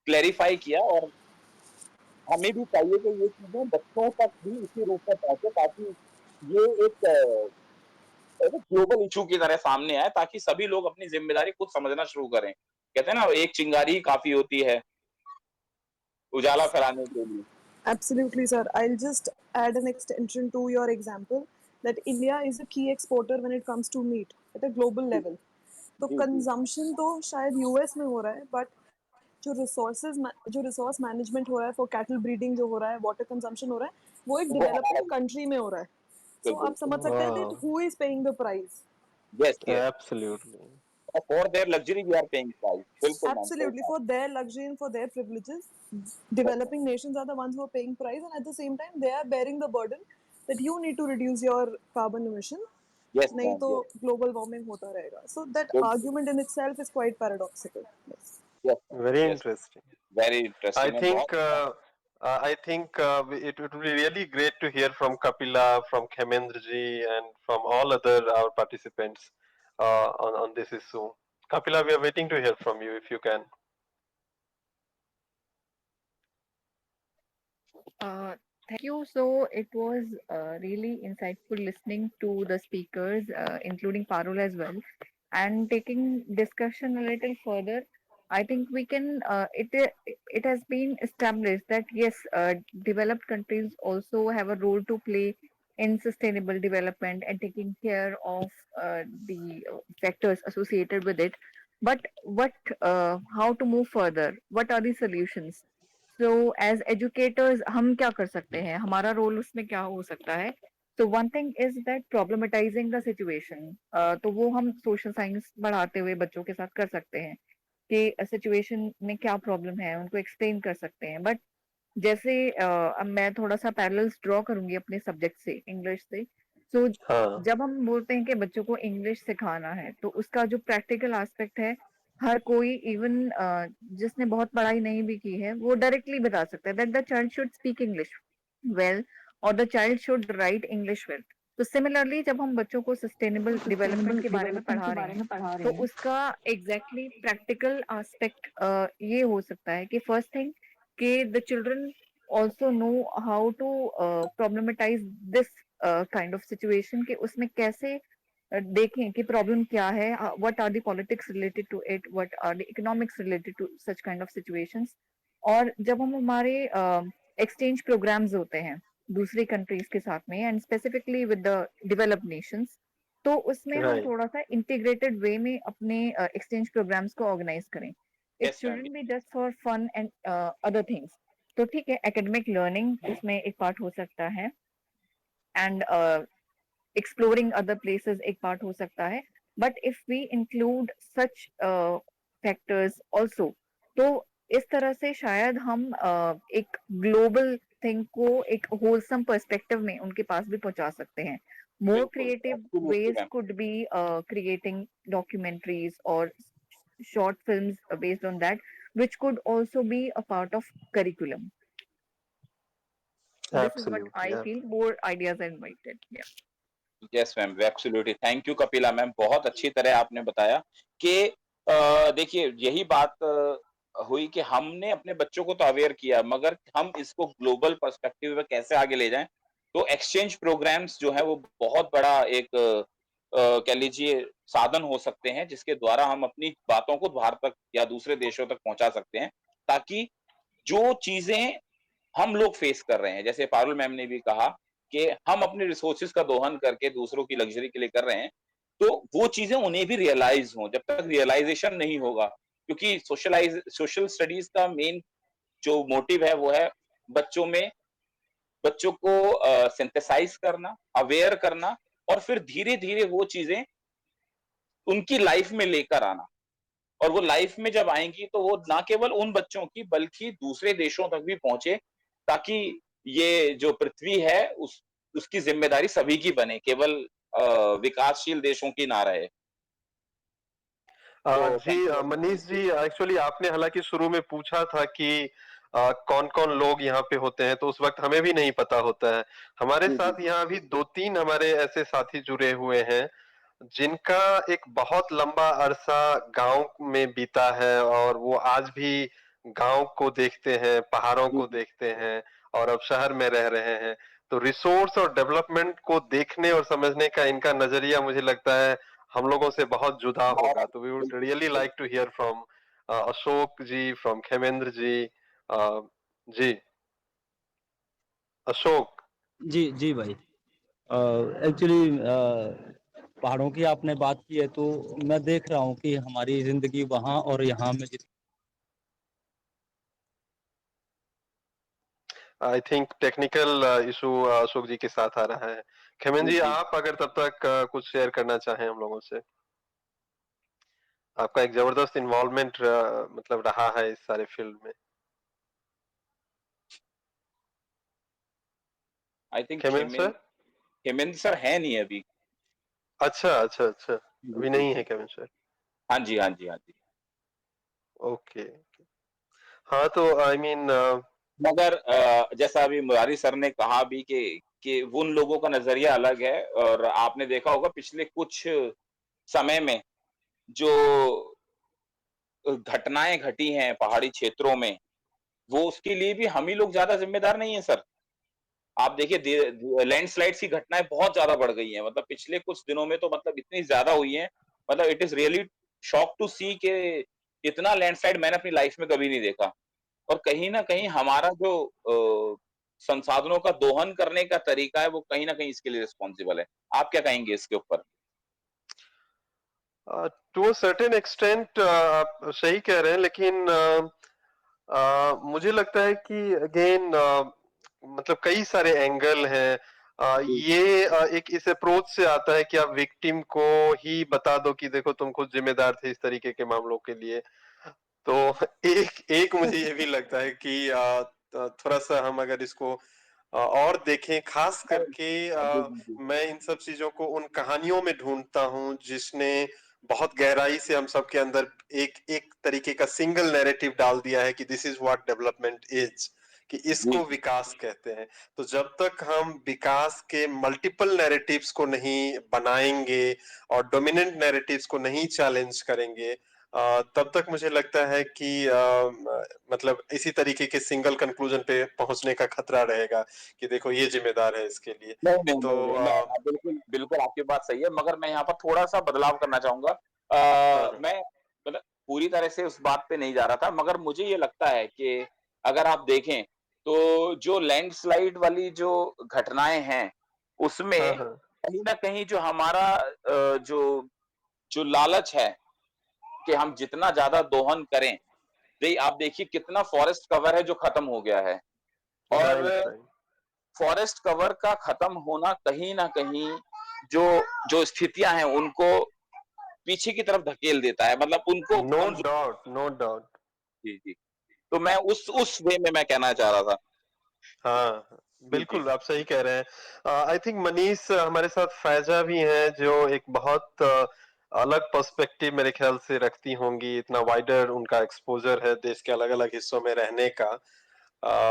क्लैरिफाई किया, और हमें भी चाहिए कि ये चीज़ें बच्चों तक भी इसी रूप में पहुँचे, ताकि ये एक ग्लोबल इश्यू की तरह सामने आए, ताकि सभी लोग अपनी ज़िम्मेदारी खुद समझना शुरू करें। कहते हैं ना, एक चिंगारी ही काफ़ी होती है, उजाला फैलाने के लिए। Absolutely, sir. I'll just add an extension to your example that India is a key exporter when it comes to meat at a global ji, level. तो जी, जी। कंजम्पशन तो शायद यूएस में हो रहा है, बट जो रिसोर्स मैनेजमेंट हो रहा है फॉर कैटल ब्रीडिंग जो हो रहा है, वाटर कंजम्पशन हो रहा है, वो एक वो हमारा डेवलपिंग कंट्री में हो रहा है. सो बिल्कुल, आप समझ सकते हैं that Wow, who is paying the price. Yes, yes. absolutely. और for their luxury we are paying price. बिल्कुल मैम, सही Absolutely, कहा। for their luxury and for their privileges, developing nations are the ones who are paying price, and at the same time, they are bearing the burden that you need to reduce your carbon emission. Yes नहीं ma'am, तो yes, global warming होता रहेगा. So that बिल्कुल, argument in itself is quite paradoxical. Yes. Yes ma'am, Very yes. interesting. Very I interesting है, बहुत think अच्छा। it would be really great to hear from Kapila, from Khemendra ji, and from all other our participants on this issue. Kapila, we are waiting to hear from you if you can. Uh, Thank you. So it was really insightful listening to the speakers, including Parul as well, and taking discussion a little further. I think we can. It has been established that yes, developed countries also have a role to play in sustainable development and taking care of the factors associated with it. But how to move further? What are the solutions? So as educators हम क्या कर सकते हैं, हमारा role उसमें क्या हो सकता है. So one thing is that problematizing the situation. तो वो हम सोशल साइंस बढ़ाते हुए बच्चों के साथ कर सकते हैं कि सिचुएशन में क्या प्रॉब्लम है, उनको एक्सप्लेन कर सकते हैं. बट जैसे अब मैं थोड़ा सा पैरेलल्स ड्रॉ करूंगी अपने सब्जेक्ट से, इंग्लिश से. सो हाँ, जब हम बोलते हैं कि बच्चों को इंग्लिश सिखाना है, तो उसका जो प्रैक्टिकल एस्पेक्ट है, हर कोई इवन जिसने बहुत पढ़ाई नहीं भी की है वो डायरेक्टली बता सकता है that the child should speak English well और the child should write English well. तो सिमिलरली जब हम बच्चों को सस्टेनेबल डेवलपमेंट सस्टेनेबल के बारे में डेवलपमेंट पढ़ा के रहे बारे हैं, में पढ़ा तो रहे हैं. उसका एग्जैक्टली प्रैक्टिकल एस्पेक्ट ये हो सकता है कि फर्स्ट थिंग कि the children also know how to problematize this kind of situation, कि उसमें कैसे देखें कि प्रॉब्लम क्या है, what are the politics related to it, what are the economics related to such kind of situations. और जब हम हमारे एक्सचेंज प्रोग्राम्स होते हैं दूसरी कंट्रीज के साथ में and specifically with the developed Nations, तो उसमें हम right. थोड़ा सा इंटीग्रेटेड वे में अपने एक्सचेंज प्रोग्राम्स को ऑर्गेनाइज करें. It yes ma'am, shouldn't be just for fun and other things. तो ठीक है, एकेडमिक लर्निंग इसमें एक पार्ट हो सकता है एंड एक्सप्लोरिंग अदर प्लेसेस एक पार्ट हो सकता है. But if we include such factors also, तो इस तरह से शायद हम एक ग्लोबल थिंग को एक होलसम पर्सपेक्टिव में उनके पास भी पहुंचा सकते हैं. मोर बिल्कुल, creative absolutely ways ma'am. could be creating documentaries or short films based on that, which could also be a part of curriculum. This is what Absolutely. I Yeah. feel. More ideas are invited. Yeah. Yes ma'am, absolutely. Thank you Kapila ma'am, बहुत अच्छी तरह आपने बताया कि देखिए यही बात हुई कि हमने अपने बच्चों को तो अवेयर किया, मगर हम इसको ग्लोबल पर्सपेक्टिव में कैसे आगे ले जाएँ? तो एक्सचेंज प्रोग्राम्स जो है वो बहुत बड़ा एक कह लीजिए साधन हो सकते हैं, जिसके द्वारा हम अपनी बातों को बाहर तक या दूसरे देशों तक पहुँचा सकते हैं, ताकि जो चीज़ें हम लोग फेस कर रहे हैं, जैसे पारुल मैम ने भी कहा कि हम अपने रिसोर्सेज का दोहन करके दूसरों की लग्जरी के लिए कर रहे हैं, तो वो चीज़ें उन्हें भी रियलाइज़ हों। जब तक रियलाइज़ेशन नहीं होगा, क्योंकि सोशल स्टडीज़ का मेन जो मोटिव है वो है बच्चों में बच्चों को सिंथेसाइज़ करना, अवेयर करना और फिर धीरे-धीरे वो चीज़ें उनकी लाइफ़ में लेकर आना। और वो लाइफ में जब आएँगी तो वो ना केवल उन बच्चों की बल्कि दूसरे देशों तक भी पहुँचे, ताकि ये जो पृथ्वी है उसकी ज़िम्मेदारी सभी की बने, केवल विकासशील देशों की ना रहे। तो जी, thank you very much. Manish ji, actually आपने हालांकि शुरू में पूछा था कि कौन कौन लोग यहाँ पे होते हैं, तो उस वक्त हमें भी नहीं पता होता है. हमारे जी, जी। साथ यहाँ अभी 2-3 हमारे ऐसे साथी जुड़े हुए हैं जिनका एक बहुत लंबा अरसा गांव में बीता है और वो आज भी गांव को देखते हैं, पहाड़ों जी, को जी। देखते हैं और अब शहर में रह रहे हैं. तो रिसोर्स और डेवलपमेंट को देखने और समझने का इनका नजरिया मुझे लगता है हम लोगों से बहुत जुदा होगा. बहुत तो वी वुड बिल्कुल, रियली बिल्कुल। Like to hear from Ashok ji, from Khemendra ji, जी, अशोक। जी भाई। एक्चुअली पहाड़ों की आपने बात की है, तो मैं देख रहा हूँ कि हमारी ज़िंदगी वहाँ और यहाँ में I think technical issue Ashok ji के साथ आ रहा है। खेमन जी, आप अगर तब तक कुछ शेयर करना चाहें हम लोगों से। आपका एक जबरदस्त इन्वॉल्वमेंट मतलब रहा है इस सारे फील्ड में। I think Kheman sir? Hemendra sir है नहीं अभी। अच्छा, अच्छा, अच्छा। अभी नहीं है खेमन सर। हाँ जी, हाँ जी, हाँ जी। ओके। हाँ, तो आई मीन मगर जैसा अभी मुरारी सर ने कहा भी कि उन लोगों का नज़रिया अलग है, और आपने देखा होगा पिछले कुछ समय में जो घटनाएँ घटी हैं पहाड़ी क्षेत्रों में, वो उसके लिए भी हम ही लोग ज़्यादा ज़िम्मेदार नहीं हैं सर। आप देखिए लैंडस्लाइड्स की घटनाएँ बहुत ज़्यादा बढ़ गई हैं, मतलब पिछले कुछ दिनों में तो मतलब इतनी ज़्यादा हुई हैं, मतलब it is really shock to see कि इतना लैंडस्लाइड मैंने अपनी लाइफ़ में कभी नहीं देखा। और कहीं न कहीं हमारा जो संसाधनों का दोहन करने का तरीका है, वो कहीं न कहीं इसके लिए रिस्पॉन्सिबल है। आप क्या कहेंगे इसके ऊपर? टू अ सर्टेन एक्सटेंट आप सही कह रहे हैं, लेकिन मुझे लगता है कि अगेन मतलब कई सारे एंगल हैं। ये एक इस अप्रोच से आता है कि आप विक्टिम को ही बता दो कि देखो तुम खुद जिम्मेदार थे इस तरीके के मामलों के लिए। तो एक एक मुझे ये भी लगता है कि थोड़ा सा हम अगर इसको और देखें, खास करके जी, जी, जी। मैं इन सब चीजों को उन कहानियों में ढूंढता हूँ जिसने बहुत गहराई से हम सबके अंदर एक एक तरीके का सिंगल नैरेटिव डाल दिया है कि this is what development is, कि जी, इसको विकास कहते हैं। तो जब तक हम विकास के मल्टीपल नैरेटिव्स को नहीं बनाएंगे और डोमिनेंट नैरेटिव्स को नहीं चैलेंज करेंगे, तब तक मुझे लगता है कि मतलब इसी तरीके के सिंगल कंक्लूजन पे पहुंचने का खतरा रहेगा कि देखो ये जिम्मेदार है इसके लिए। नहीं, नहीं, तो नहीं, नहीं, मैं बिल्कुल, बिल्कुल आपकी बात सही है, मगर मैं यहाँ पर थोड़ा-सा बदलाव करना चाहूँगा। हाँ, हाँ, मैं मतलब पूरी तरह से उस बात पे नहीं जा रहा था, मगर मुझे ये लगता है कि अगर आप देखें, तो जो लैंडस्लाइड वाली जो घटनाएँ हैं, हाँ, उसमें हाँ। कहीं न कहीं जो हमारा जो जो लालच है कि हम जितना ज़्यादा दोहन करें, आप देखिए कितना फॉरेस्ट कवर है जो खत्म हो गया है। और राइट, राइट। फॉरेस्ट कवर का खत्म होना कहीं न कहीं जो जो स्थितियाँ हैं उनको पीछे की तरफ धकेल देता है, मतलब उनको नो कमज़ोर। Doubt, no doubt. जी, जी। तो मैं उस वे में मैं कहना चाह रहा था। हाँ, हाँ, जी, जी। बिल्कुल आप सही कह रहे हैं। आई थिंक मनीष हमारे साथ फैजा भी हैं जो एक बहुत अलग पर्सपेक्टिव मेरे ख्याल से रखती होंगी, इतना वाइडर उनका एक्सपोजर है देश के अलग अलग हिस्सों में रहने का।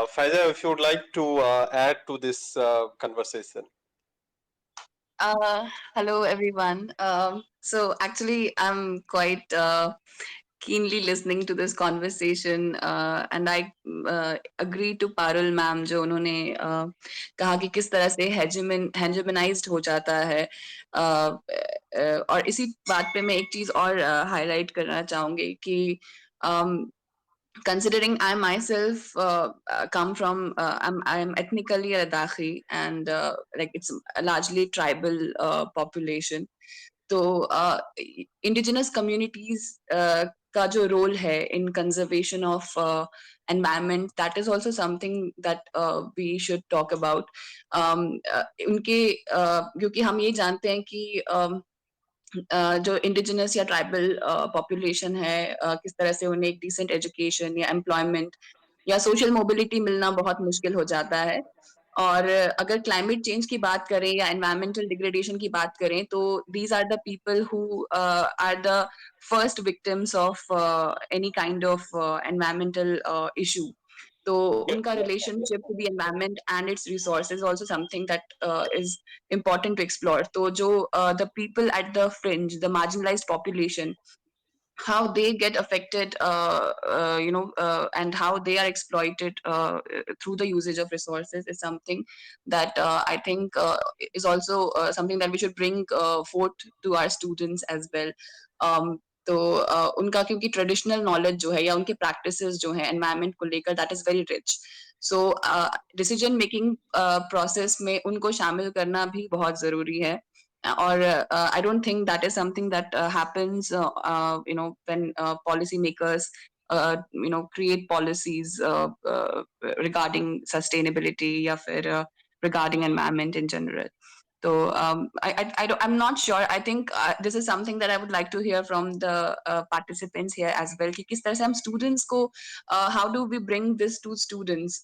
Faiza, if you would like to add to this conversation. Uh, Hello, everyone. So, actually, I'm quite keenly listening to this conversation, and I agree to Parul ma'am जो उन्होंने कहा कि किस तरह से हेजेमनाइज्ड हो जाता है, और इसी बात पे मैं एक चीज और हाईलाइट करना चाहूंगी कि considering I myself come from, I'm ethnically a Ladakhi, and like it's a largely tribal population. तो indigenous communities का जो role है in conservation of environment, that is also something that we should talk about. उनके क्योंकि हम ये जानते हैं कि जो इंडिजिनस या ट्राइबल पॉपुलेशन है, किस तरह से उन्हें एक डिसेंट एजुकेशन या एम्प्लॉयमेंट या सोशल मोबिलिटी मिलना बहुत मुश्किल हो जाता है। और अगर क्लाइमेट चेंज की बात करें या एनवायरमेंटल डिग्रेडेशन की बात करें, तो these are the people who are the first victims of any kind of environmental issue. तो उनका relationship to the environment and its resources also something that is important to explore. So, jo, the people at the fringe, the marginalized population, how they get affected, and how they are exploited through the usage of resources is something that I think is also something that we should bring forth to our students as well. Um, तो उनका क्योंकि traditional knowledge जो है या उनके practices जो है environment को लेकर, that is very rich. So decision making process में उनको शामिल करना भी बहुत जरूरी है. Or I don't think that is something that happens, when policy makers, create policies regarding sustainability, या फिर regarding environment in general. So I'm not sure. I think this is something that I would like to hear from the participants here as well. कि किस तरह से हम students को how do we bring this to students?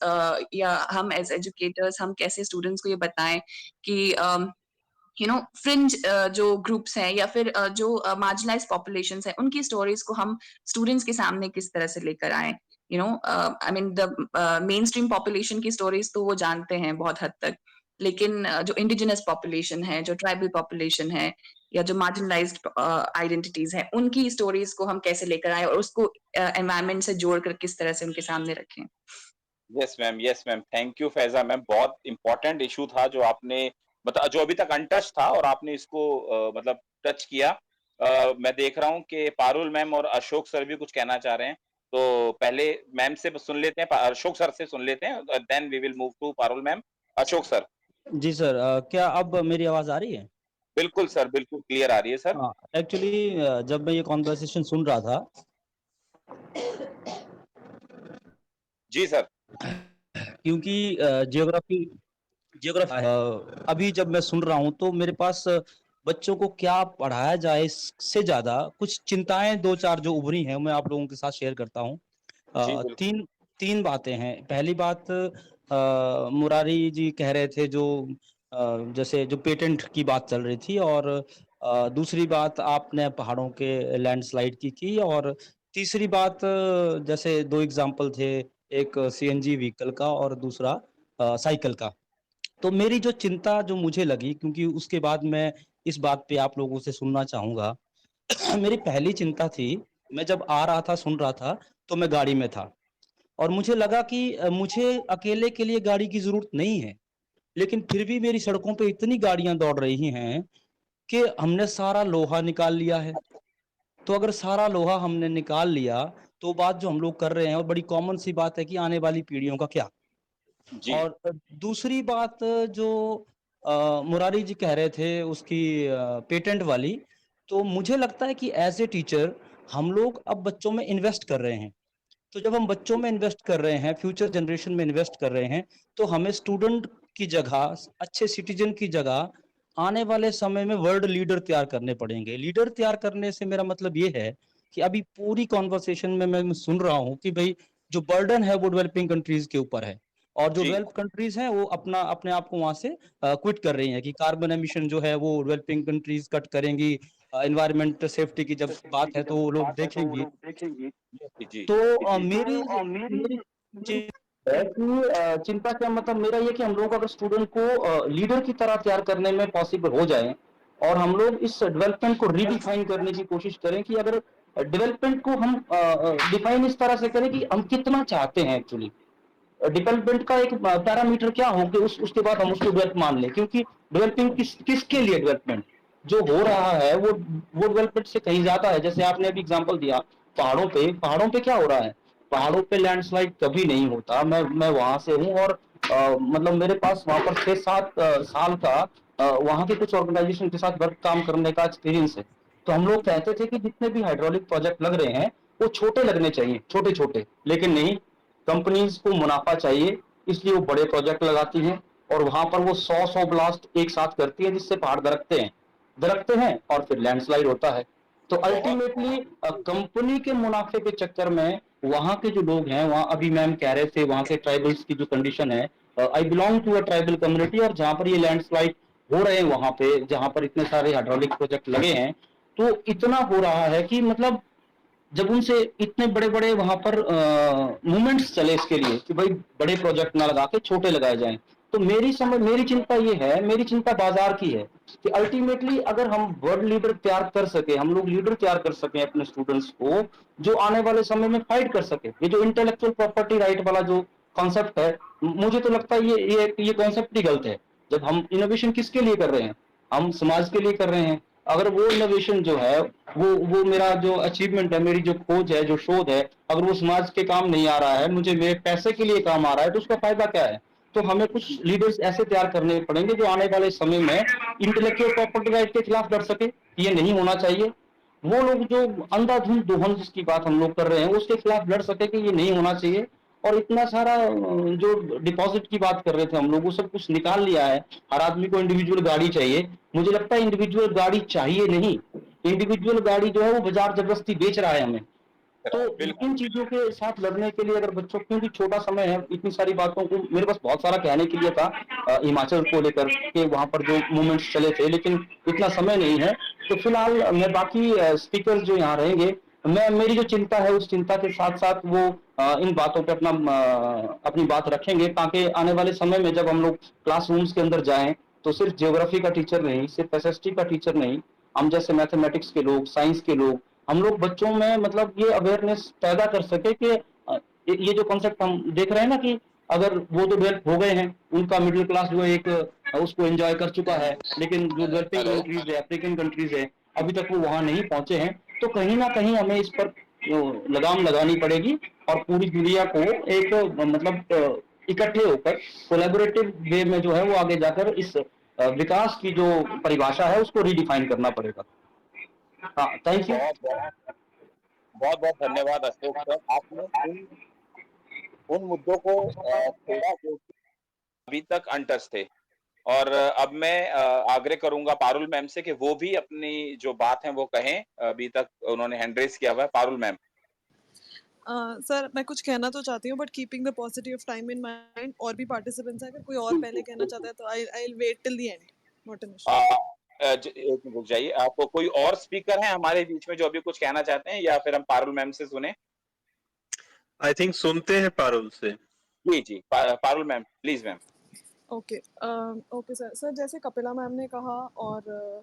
या हम as educators हम कैसे students को ये बताएं कि फ्रिंज जो ग्रुप्स हैं या फिर जो मार्जिनलाइज्ड पॉपुलेशंस हैं उनकी स्टोरीज को हम स्टूडेंट्स के सामने किस तरह से लेकर आए. आई mean the main stream population की स्टोरीज तो वो जानते हैं बहुत हद तक, लेकिन जो इंडिजिनस पॉपुलेशन है, जो ट्राइबल पॉपुलेशन है, या जो मार्जिनलाइज्ड आइडेंटिटीज हैं, उनकी स्टोरीज को हम कैसे लेकर आए और उसको एनवायरनमेंट से जोड़कर किस तरह से उनके सामने रखें. Yes ma'am, thank you Faiza ma'am. बहुत इंपॉर्टेंट इशू था जो आपने जो अभी तक अनटच था और आपने इसको मतलब टच किया. मैं देख रहा हूँ कि पारुल मैम और अशोक सर भी कुछ कहना चाह रहे हैं, तो पहले मैम से सुन लेते हैं, अशोक सर से सुन लेते हैं, then we will move to Parul ma'am. Ashok sir. जी सर, क्या अब मेरी आवाज आ रही है? बिल्कुल सर, बिल्कुल क्लियर आ रही है सर. हाँ, एक्चुअली जब मैं ये कॉन्वर्सेशन सुन रहा था. जी सर. क्योंकि जियोग्राफी अभी जब मैं सुन रहा हूँ तो मेरे पास बच्चों को क्या पढ़ाया जाए इससे ज्यादा कुछ चिंताएं दो चार जो उभरी हैं मैं आप लोगों के साथ शेयर करता हूँ. तीन बातें हैं. पहली बात, मुरारी जी कह रहे थे जो जैसे जो पेटेंट की बात चल रही थी, और दूसरी बात आपने पहाड़ों के लैंडस्लाइड की, और तीसरी बात जैसे दो एग्जाम्पल थे, एक सीएनजी व्हीकल का और दूसरा साइकिल का. तो मेरी जो चिंता जो मुझे लगी, क्योंकि उसके बाद मैं इस बात पे आप लोगों से सुनना चाहूंगा. मेरी पहली चिंता थी, मैं जब आ रहा था सुन रहा था तो मैं गाड़ी में था और मुझे लगा कि मुझे अकेले के लिए गाड़ी की जरूरत नहीं है, लेकिन फिर भी मेरी सड़कों पे इतनी गाड़ियां दौड़ रही हैं कि हमने सारा लोहा निकाल लिया है. तो अगर सारा लोहा हमने निकाल लिया तो बात जो हम लोग कर रहे हैं और बड़ी कॉमन सी बात है कि आने वाली पीढ़ियों का क्या. और दूसरी बात जो मुरारी जी कह रहे थे उसकी पेटेंट वाली, तो मुझे लगता है कि एज ए टीचर हम लोग अब बच्चों में इन्वेस्ट कर रहे हैं. तो जब हम बच्चों में इन्वेस्ट कर रहे हैं, फ्यूचर जनरेशन में इन्वेस्ट कर रहे हैं, तो हमें स्टूडेंट की जगह, अच्छे सिटीजन की जगह आने वाले समय में वर्ल्ड लीडर तैयार करने पड़ेंगे. लीडर तैयार करने से मेरा मतलब ये है कि अभी पूरी कॉन्वर्सेशन में मैं सुन रहा हूँ कि भाई जो बर्डन है वो डेवलपिंग कंट्रीज के ऊपर है, और जो डेवलप कंट्रीज हैं वो अपने आप को वहां से क्विट कर रही हैं कि कार्बन एमिशन जो है वो डेवलपिंग कंट्रीज कट करेंगी. एनवायरमेंट सेफ्टी की जब बात है तो वो लोग देखेंगी. तो मेरी चिंता क्या, मतलब मेरा ये कि हम लोग अगर स्टूडेंट को लीडर की तरह तैयार करने में पॉसिबल हो जाए और हम लोग इस डेवलपमेंट को रीडिफाइन करने की कोशिश करें कि अगर डेवलपमेंट को हम डिफाइन इस तरह से करें कि हम कितना चाहते हैं. एक्चुअली डेवलपमेंट का एक पैरामीटर क्या हो कि उसके बाद हम उसको डेवलप मान लें, क्योंकि डेवलपिंग किसके लिए डेवलपमेंट जो हो रहा है वो डेवलपमेंट से कहीं ज्यादा है. जैसे आपने अभी एग्जांपल दिया पहाड़ों पे क्या हो रहा है, पहाड़ों पे लैंडस्लाइड कभी नहीं होता. मैं वहां से हूँ और मतलब मेरे पास वहां पर 6-7 साल का वहां के कुछ ऑर्गेनाइजेशन के साथ वर्क काम करने का एक्सपीरियंस है. तो हम लोग कहते थे कि जितने भी हाइड्रोलिक प्रोजेक्ट लग रहे हैं वो छोटे लगने चाहिए, छोटे छोटे, लेकिन नहीं, कंपनीज को मुनाफा चाहिए इसलिए वो बड़े प्रोजेक्ट लगाती हैं और वहां पर वो 100 ब्लास्ट एक साथ करती है जिससे पहाड़ दरकते हैं और फिर लैंडस्लाइड होता है. तो अल्टीमेटली कंपनी के मुनाफे के चक्कर में वहां के जो लोग हैं, वहां अभी मैम कह रहे थे वहां के ट्राइबल्स की जो कंडीशन है, I belong to a tribal community, और जहां पर ये लैंडस्लाइड हो रहे हैं वहां पे जहां पर इतने सारे हाइड्रोलिक प्रोजेक्ट लगे हैं, तो इतना हो रहा है कि मतलब जब उनसे इतने बड़े बड़े वहां पर मूवमेंट्स चले इसके लिए कि भाई बड़े प्रोजेक्ट ना लगा के छोटे लगाए जाएं, तो मेरी चिंता ये है, मेरी चिंता बाजार की है कि अल्टीमेटली अगर हम वर्ल्ड लीडर तैयार कर सके, हम लोग लीडर तैयार कर सके अपने स्टूडेंट्स को जो आने वाले समय में फाइट कर सके. ये जो इंटेलेक्चुअल प्रॉपर्टी राइट वाला जो कॉन्सेप्ट है, मुझे तो लगता है ये कॉन्सेप्ट ही गलत है. जब हम इनोवेशन किसके लिए कर रहे हैं, हम समाज के लिए कर रहे हैं, अगर वो इनोवेशन जो है, वो मेरा जो अचीवमेंट है, मेरी जो खोज है, जो शोध है, अगर वो समाज के काम नहीं आ रहा है, मुझे मेरे पैसे के लिए काम आ रहा है, तो उसका फायदा क्या है? तो हमें कुछ लीडर्स ऐसे तैयार करने पड़ेंगे जो आने वाले समय में इंटेलेक्चुअल प्रॉपर्टी राइट के खिलाफ लड़ सके, ये नहीं होना चाहिए। वो लोग जो अंधाधुंध दोहन जिसकी बात हम लोग कर रहे हैं, उसके खिलाफ लड़ सके कि ये नहीं होना चाहिए। और इतना सारा जो डिपॉजिट की बात कर रहे थे हम लोग, वो सब कुछ निकाल लिया है। हर आदमी को इंडिविजुअल गाड़ी चाहिए। मुझे लगता है इंडिविजुअल गाड़ी चाहिए नहीं, इंडिविजुअल गाड़ी जो है वो बाजार जबरदस्ती बेच रहा है हमें। तो बिल्कुल इन चीजों के साथ लड़ने के लिए अगर बच्चों, क्योंकि छोटा समय है, इतनी सारी बातों को मेरे पास बहुत सारा कहने के लिए था हिमाचल को लेकर के, वहां पर जो मूवमेंट्स चले थे, लेकिन इतना समय नहीं है। तो फिलहाल मैं बाकी स्पीकर्स जो यहाँ रहेंगे, मैं मेरी जो चिंता है उस चिंता के साथ साथ वो इन बातों पे अपनी बात रखेंगे, ताकि आने वाले समय में जब हम लोग क्लासरूम्स के अंदर जाएं, तो सिर्फ ज्योग्राफी का टीचर नहीं, सिर्फ एसएसटी का टीचर नहीं, हम जैसे मैथमेटिक्स के लोग, साइंस के लोग, हम लोग बच्चों में मतलब ये अवेयरनेस पैदा कर सके कि ये जो कॉन्सेप्ट हम देख रहे हैं ना, कि अगर वो तो डेवलप हो गए हैं, उनका मिडिल क्लास जो एक उसको एंजॉय कर चुका है, लेकिन जो डेवलपिंग हेलो कंट्रीज है, अफ्रीकन कंट्रीज है, अभी तक वो वहां नहीं पहुंचे हैं। तो कहीं ना कहीं हमें इस पर लगाम लगानी पड़ेगी, और पूरी दुनिया को एक मतलब इकट्ठे होकर कोलैबोरेटिव वे में जो है वो आगे जाकर इस विकास की जो परिभाषा है उसको रीडिफाइन करना पड़ेगा। हाँ, थैंक यू। बहुत बहुत बहुत धन्यवाद अशोक सर, आपने उन मुद्दों को छेड़ा जो अभी तक अनटच थे। और अब मैं आग्रह करूंगा पारुल मैम से कि वो भी अपनी जो बात है वो कहें, अभी तक उन्होंने हैंड रेज किया हुआ है। पारुल मैम। सर मैं कुछ कहना तो चाहती हूँ, but keeping the positive time in mind, और भी पार्टिसिपेंट्स हैं, अगर कोई और पहले कहना चाहता है तो I will wait till the end, not an issue. एक मिनट रुक जाइए, आपको कोई और स्पीकर है हमारे बीच में जो अभी कुछ कहना चाहते हैं, या फिर हम पारुल मैम से सुने? आई थिंक सुनते हैं पारुल से। जी जी, Parul ma'am please ma'am. Okay okay sir जैसे कपिला मैम ने कहा, और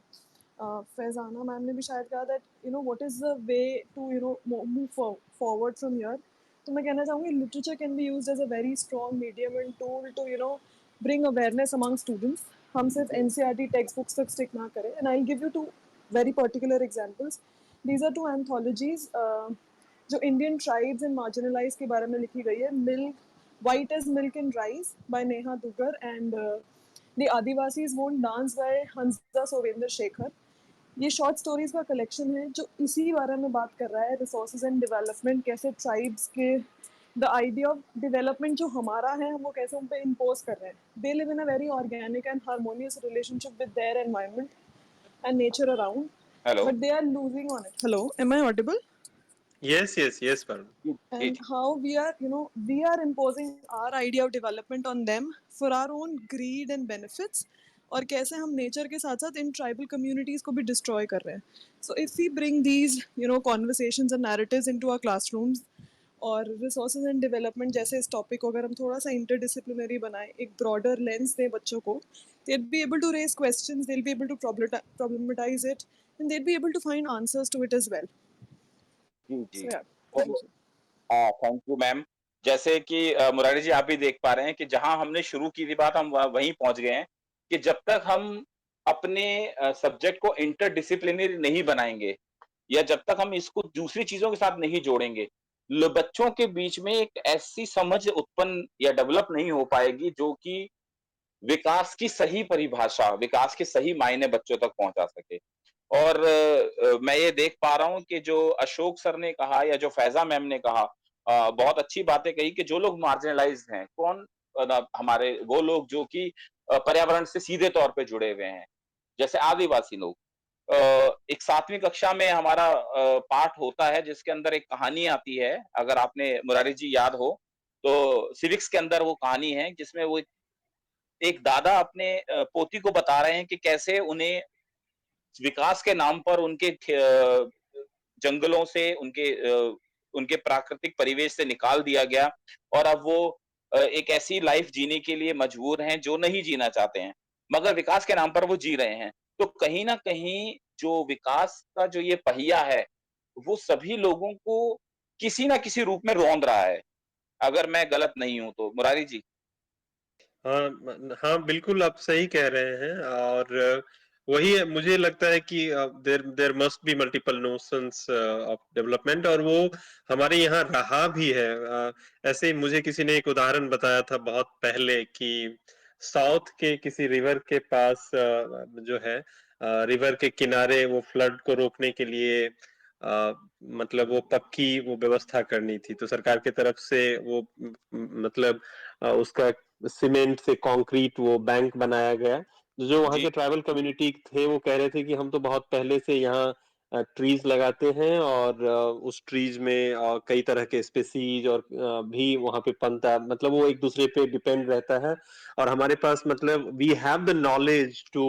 फैजाना मैम ने भी शायद कहा that what is the way to move forward from here. तो मैं कहना चाहूँगी literature can be used as a very strong medium and tool to bring awareness among students. हम सिर्फ एनसीईआरटी टेक्स्ट बुक्स तक स्टिक ना करें, and I will give you two very particular examples. These are two anthologies जो Indian tribes and marginalize के बारे में लिखी गई है। White as Milk and Rice by Neha Duggar and The Adivasis Won't Dance by Hansa Sovendra Shekhar। ये short stories का collection है जो इसी बारे में बात कर रहा है, रिसोर्सेज एंड डेवलपमेंट, कैसे ट्राइब्स के द आइडिया ऑफ डेवलपमेंट जो हमारा है हम वो कैसे उन पे इम्पोज कर रहे हैं। They live in a very organic and harmonious relationship with their environment and nature around, hello. But they are losing on it. Hello, am I audible? Yes, Parul. And how we are imposing our idea of development on them for our own greed and benefits, और कैसे हम nature के साथ साथ in tribal communities को भी destroy कर रहे हैं। So if we bring these conversations and narratives into our classrooms, और रिसोर्सेज एंड डेवलपमेंट जैसे इस टॉपिक को अगर हम थोड़ा सा इंटरडिसिप्लिनरी बनाएं, एक ब्रॉडर लेंस दें बच्चों को, they will be able to raise questions, they will be able to problematize it, and they will be able to find answers to it as well. जी जी, so yeah, thank you. Thank you ma'am. जैसे कि मुरारी जी आप भी देख पा रहे हैं कि जहां हमने शुरू की थी बात, हम वहीं पहुंच गए हैं कि जब तक हम अपने सब्जेक्ट को इंटरडिसिप्लिनरी नहीं बनाएंगे, या जब तक हम इसको दूसरी चीजों के साथ नहीं जोड़ेंगे, बच्चों के बीच में एक ऐसी समझ उत्पन्न या डेवलप नहीं हो पाएगी जो कि विकास की सही परिभाषा, विकास के सही मायने बच्चों तक पहुंचा सके। और मैं ये देख पा रहा हूँ कि जो अशोक सर ने कहा या जो फैजा मैम ने कहा, बहुत अच्छी बातें कही कि जो लोग मार्जिनलाइज्ड हैं, कौन हमारे वो लोग जो कि पर्यावरण से सीधे तौर पे जुड़े हुए हैं, जैसे आदिवासी लोग। एक 7वीं कक्षा में हमारा पाठ होता है जिसके अंदर एक कहानी आती है, अगर आपने मुरारी जी याद हो तो सिविक्स के अंदर वो कहानी है जिसमें वो एक दादा अपने पोती को बता रहे हैं कि कैसे उन्हें विकास के नाम पर उनके जंगलों से, उनके प्राकृतिक परिवेश से निकाल दिया गया, और अब वो एक ऐसी लाइफ जीने के लिए मजबूर हैं जो नहीं जीना चाहते हैं, मगर विकास के नाम पर वो जी रहे हैं। तो कहीं न कहीं जो विकास का जो ये पहिया है, वो सभी लोगों को किसी न किसी रूप में रौंद रहा है, अगर मैं गलत नहीं हूँ तो। मुरारी जी? हाँ, हाँ, बिल्कुल आप सही कह रहे हैं। और वही है, मुझे लगता है कि there must be multiple notions of development, और वो हमारे यहाँ रहा भी है। ऐसे ही मुझे किसी ने एक उदाहरण बताया था बहुत पहले कि साउथ के किसी रिवर के पास जो है रिवर के किनारे वो फ्लड को रोकने के लिए मतलब वो पक्की वो व्यवस्था करनी थी, तो सरकार की तरफ से वो मतलब उसका सीमेंट से कंक्रीट वो बैंक बनाया गया। जो वहाँ जी के ट्राइबल कम्युनिटी थे वो कह रहे थे कि हम तो बहुत पहले से यहाँ ट्रीज लगाते हैं, और उस ट्रीज में कई तरह के स्पेसीज और भी वहाँ पे पनता है, मतलब वो एक दूसरे पे डिपेंड रहता है, और हमारे पास मतलब we have the knowledge to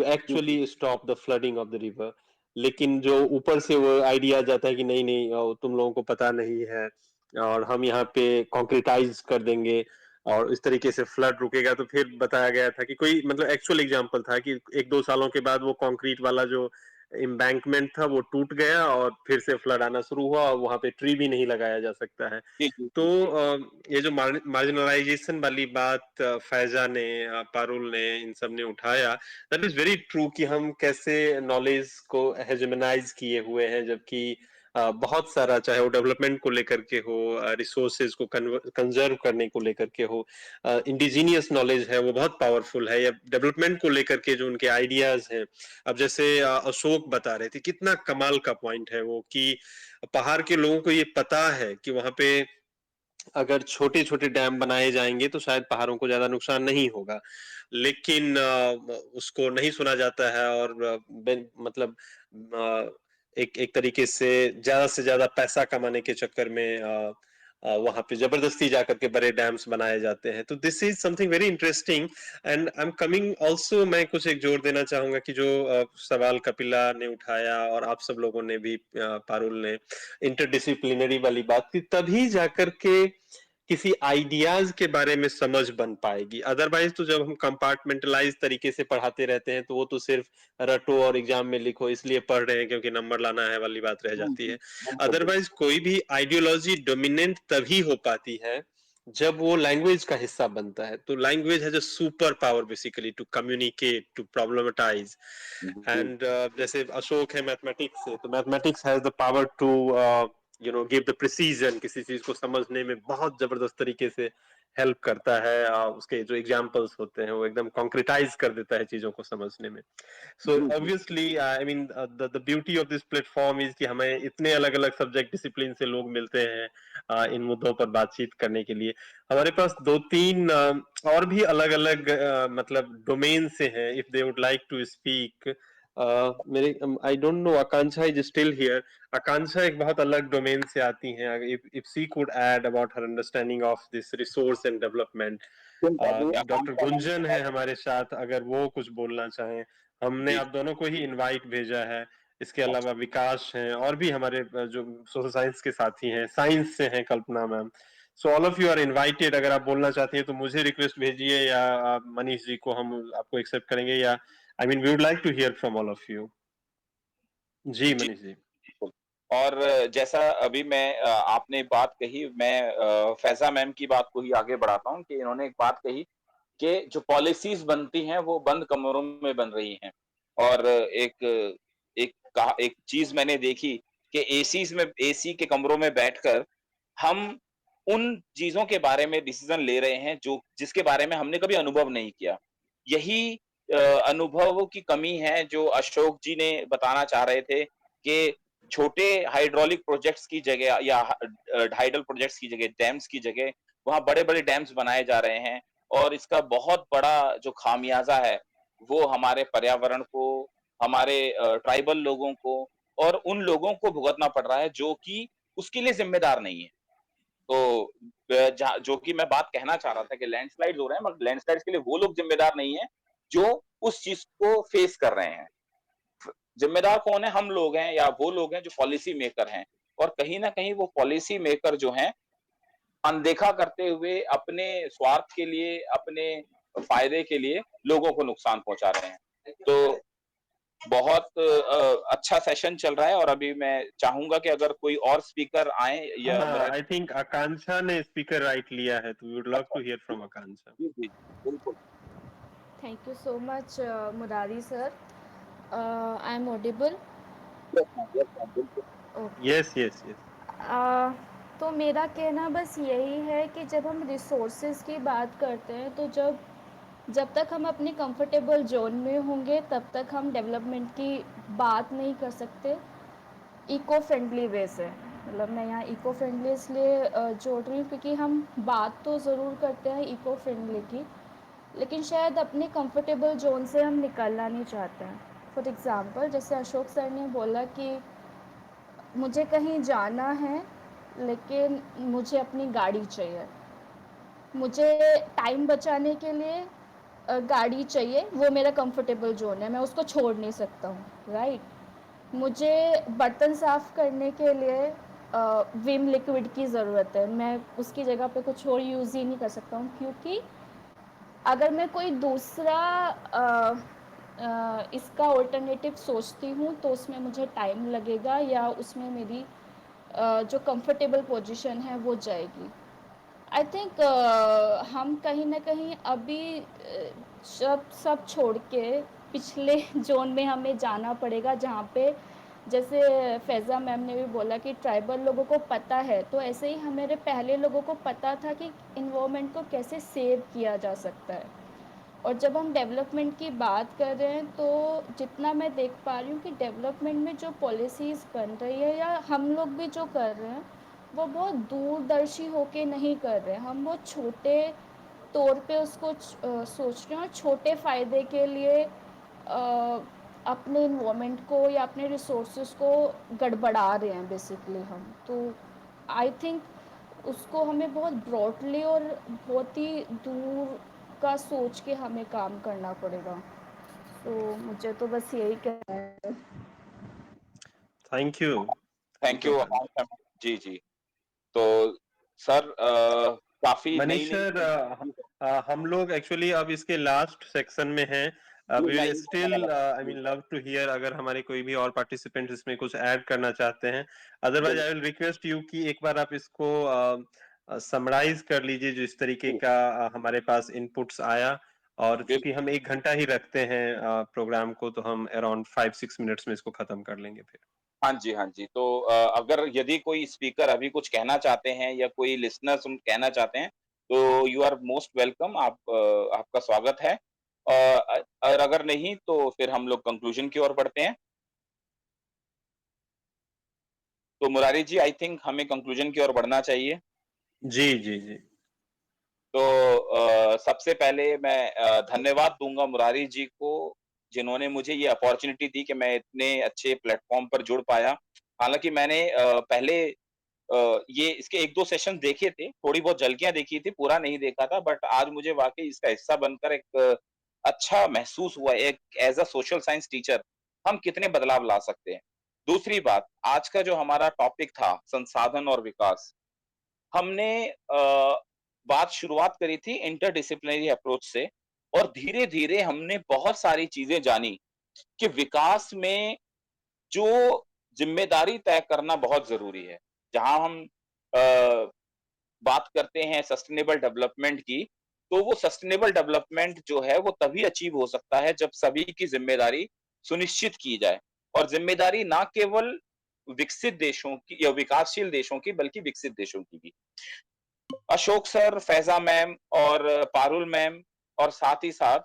actually stop the flooding of the river. लेकिन जो ऊपर से वो आइडिया जाता है कि नहीं नहीं तुम लोगों को पता नहीं है, और हम यहाँ पे कॉन्क्रीटाइज कर देंगे और इस तरीके से फ्लड रुकेगा। तो फिर बताया गया था कि कोई मतलब एक्चुअल एग्जांपल था कि 1-2 सालों के बाद वो कंक्रीट वाला जो एम्बैंकमेंट था वो टूट गया और फिर से फ्लड आना शुरू हुआ, और वहां पे ट्री भी नहीं लगाया जा सकता है। जी जी तो जी ये जो मार्जिनलाइजेशन वाली बात फैजा ने पारुल ने इन सब ने उठाया, दैट इज वेरी ट्रू कि हम कैसे नॉलेज को हेजेमनाइज किए हुए हैं, जबकि बहुत सारा चाहे वो डेवलपमेंट को लेकर के हो, रिसोर्सेज को कंजर्व करने को लेकर के हो, इंडिजीनियस नॉलेज है वो बहुत पावरफुल है, या डेवलपमेंट को लेकर के जो उनके आइडियाज हैं। अब जैसे अशोक बता रहे थे, कितना कमाल का पॉइंट है वो कि पहाड़ के लोगों को ये पता है कि वहां पे अगर छोटे छोटे डैम बनाए जाएंगे तो शायद पहाड़ों को ज्यादा नुकसान नहीं होगा, लेकिन उसको नहीं सुना जाता है, और मतलब एक एक तरीके से ज्यादा पैसा कमाने के चक्कर में वहां पे जबरदस्ती जाकर के बड़े डैम्स बनाए जाते हैं। तो this is something very interesting, and I am coming also, मैं कुछ एक जोर देना चाहूंगा कि जो सवाल कपिला ने उठाया और आप सब लोगों ने भी पारुल ने, इंटरडिसिप्लिनरी वाली बात थी, तभी जाकर के किसी आइडियाज के बारे में समझ बन पाएगी। अदरवाइज तो जब हम कंपार्टमेंटलाइज तरीके से पढ़ाते रहते हैं तो वो तो सिर्फ रटो और एग्जाम में लिखो इसलिए पढ़ रहे हैं क्योंकि नंबर लाना है वाली बात रह जाती है। बिल्कुल बिल्कुल अदरवाइज कोई भी आइडियोलॉजी डोमिनेंट तभी हो पाती है जब वो लैंग्वेज का हिस्सा बनता है। तो language has a super power basically to communicate, to problematize, जी एंड जैसे अशोक है मैथमेटिक्स से, तो mathematics has the power to give the precision, किसी चीज को समझने में बहुत जबरदस्त तरीके से हेल्प करता है। उसके जो एग्जांपल्स होते हैं वो एकदम कॉन्क्रिटाइज कर देता है चीजों को समझने में। सो जी जी obviously I mean the beauty of this platform is कि हमें इतने अलग अलग सब्जेक्ट डिसिप्लिन से लोग मिलते हैं इन मुद्दों पर बातचीत करने के लिए। हमारे पास 2-3 और भी अलग अलग मतलब डोमेन से हैं, if they would like to speak. मेरे I don't know Akanksha is still here. Akanksha एक बहुत अलग डोमेन से आती हैं, if she could add about her understanding of this resource and development. Chinta ji doctor Akanksha ma'am Gunjan है हमारे साथ, अगर वो कुछ बोलना चाहें। हमने जी आप दोनों को ही इनवाइट भेजा है, इसके अलावा अच्छा विकास हैं और भी हमारे जो सोशल साइंस के साथी हैं, साइंस से हैं Kalpana ma'am. So all of you are invited. अगर आप बोलना चाहती हैं तो मुझे रिक्वेस्ट भेजिए, या मनीष जी को, हम आपको एक्सेप्ट करेंगे, yeah I mean we would like to hear from all of you. जी जी मनीष जी। बिल्कुल। और जैसा अभी मैं आपने बात कही, मैं फैजा मैम की बात को ही आगे बढ़ाता हूँ कि इन्होंने एक बात कही कि जो पॉलिसीज बनती हैं वो बंद कमरों में बन रही हैं। और एक चीज मैंने देखी कि एसी के कमरों में बैठकर हम उन चीजों के बारे में डिसीजन ले रहे हैं जो जिसके बारे में हमने कभी अनुभव नहीं किया। यही अनुभवों की कमी है जो अशोक जी ने बताना चाह रहे थे कि छोटे हाइड्रोलिक प्रोजेक्ट्स की जगह या हाइडल प्रोजेक्ट्स की जगह, डैम्स की जगह वहाँ बड़े-बड़े डैम्स बनाए जा रहे हैं, और इसका बहुत बड़ा जो खामियाजा है वो हमारे पर्यावरण को, हमारे ट्राइबल लोगों को और उन लोगों को भुगतना पड़ रहा है जो कि उसके लिए जिम्मेदार नहीं है। तो जो कि मैं बात कहना चाह रहा था कि लैंडस्लाइड्स हो रहे हैं, मगर लैंडस्लाइड्स के लिए वो लोग जिम्मेदार नहीं है जो उस चीज को फेस कर रहे हैं। जिम्मेदार कौन है? हम लोग हैं, या वो लोग हैं जो पॉलिसी मेकर हैं। और कहीं न कहीं वो पॉलिसी मेकर जो हैं, अनदेखा करते हुए अपने स्वार्थ के लिए, अपने फ़ायदे के लिए लोगों को नुकसान पहुँचा रहे हैं। तो बहुत अच्छा सेशन चल रहा है, और अभी मैं चाहूँगा कि अगर कोई और स्पीकर आएँ या हाँ, मेरा आई थिंक आकांक्षा ने स्पीकर राइट लिया है, तो वी वुड लव अच्छा, टू हियर फ्रॉम आकांक्षा। जी, जी, बिल्कुल। Thank you so much, Murari sir. I am audible. Okay. Yes, yes, yes. तो मेरा कहना बस यही है कि जब हम रिसोर्सेज की बात करते हैं तो जब जब तक हम अपने कंफर्टेबल जोन में होंगे तब तक हम डेवलपमेंट की बात नहीं कर सकते इको फ्रेंडली वे से। मतलब मैं यहाँ इको फ्रेंडली इसलिए जोड़ रही हूँ क्योंकि हम बात तो ज़रूर करते हैं इको फ्रेंडली की, लेकिन शायद अपने कंफर्टेबल जोन से हम निकलना नहीं चाहते हैं। फॉर एग्ज़ाम्पल जैसे अशोक सर ने बोला कि मुझे कहीं जाना है लेकिन मुझे अपनी गाड़ी चाहिए, मुझे टाइम बचाने के लिए गाड़ी चाहिए, वो मेरा कंफर्टेबल जोन है, मैं उसको छोड़ नहीं सकता हूँ, राइट। मुझे बर्तन साफ़ करने के लिए विम लिक्विड की ज़रूरत है, मैं उसकी जगह पे कुछ और यूज़ ही नहीं कर सकता हूँ क्योंकि अगर मैं कोई दूसरा इसका ऑल्टरनेटिव सोचती हूँ तो उसमें मुझे टाइम लगेगा या उसमें मेरी जो कंफर्टेबल पोजीशन है वो जाएगी। आई थिंक हम कहीं ना कहीं अभी सब छोड़ के पिछले जोन में हमें जाना पड़ेगा जहाँ पे जैसे फैज़ा मैम ने भी बोला कि ट्राइबल लोगों को पता है, तो ऐसे ही हमारे पहले लोगों को पता था कि इन्वायरमेंट को कैसे सेव किया जा सकता है। और जब हम डेवलपमेंट की बात कर रहे हैं तो जितना मैं देख पा रही हूँ कि डेवलपमेंट में जो पॉलिसीज़ बन रही है या हम लोग भी जो कर रहे हैं वो बहुत दूरदर्शी होके नहीं कर रहे हैं, हम बहुत छोटे तौर पे उसको सोच रहे हैं और छोटे फ़ायदे के लिए अपने इन्वायरमेंट को या अपने रिसोर्सेज को गड़बड़ा रहे हैं बेसिकली हम। तो आई थिंक उसको हमें बहुत ब्रॉडली और बहुत ही दूर का सोच के हमें काम करना पड़ेगा। तो मुझे तो बस यही कहना है। Thank you. थैंक यू जी जी। तो सर काफी मनीष नई सर, हम लोग एक्चुअली अब इसके लास्ट सेक्शन में हैं। We will still I mean love to hear अगर हमारे कोई भी और पार्टिसिपेंट इसमें कुछ ऐड करना चाहते हैं। Otherwise I will request you कि एक बार आप इसको समराइज कर लीजिए जो इस तरीके का हमारे पास इनपुट्स आया। और चूंकि हम 1 घंटा ही रखते हैं प्रोग्राम को, तो हम अराउंड 5-6 मिनट्स में इसको खत्म कर लेंगे फिर। हाँ जी, हाँ जी। तो अगर यदि कोई स्पीकर अभी कुछ कहना चाहते हैं या कोई लिसनर कहना चाहते हैं, तो यू आर मोस्ट वेलकम। आपका स्वागत है। और अगर नहीं तो फिर हम लोग कंक्लूजन की ओर बढ़ते हैं। तो मुरारी जी, आई थिंक हमें कंक्लूजन की ओर बढ़ना चाहिए। जी जी जी। तो सबसे पहले मैं धन्यवाद दूंगा मुरारी जी को, जिन्होंने मुझे ये अपॉर्चुनिटी दी कि मैं इतने अच्छे प्लेटफॉर्म पर जुड़ पाया। हालांकि मैंने पहले ये इसके 1-2 सेशन देखे थे, थोड़ी बहुत झलकियां देखी थी, पूरा नहीं देखा था, बट आज मुझे वाकई इसका हिस्सा बनकर एक अच्छा महसूस हुआ। एक as a social science teacher हम कितने बदलाव ला सकते हैं। दूसरी बात, आज का जो हमारा टॉपिक था संसाधन और विकास, हमने बात शुरुआत करी थी इंटरडिसिप्लिनरी अप्रोच से, और धीरे-धीरे हमने बहुत सारी चीजें जानी कि विकास में जो जिम्मेदारी तय करना बहुत ज़रूरी है। जहाँ हम अ, बात करते हैं सस्टेनेबल डेवलपमेंट की, तो वो सस्टेनेबल डेवलपमेंट जो है वो तभी अचीव हो सकता है जब सभी की जिम्मेदारी सुनिश्चित की जाए। और जिम्मेदारी ना केवल विकसित देशों की या विकासशील देशों की, बल्कि विकसित देशों की भी। अशोक सर, फैज़ा मैम और पारुल मैम, और साथ ही साथ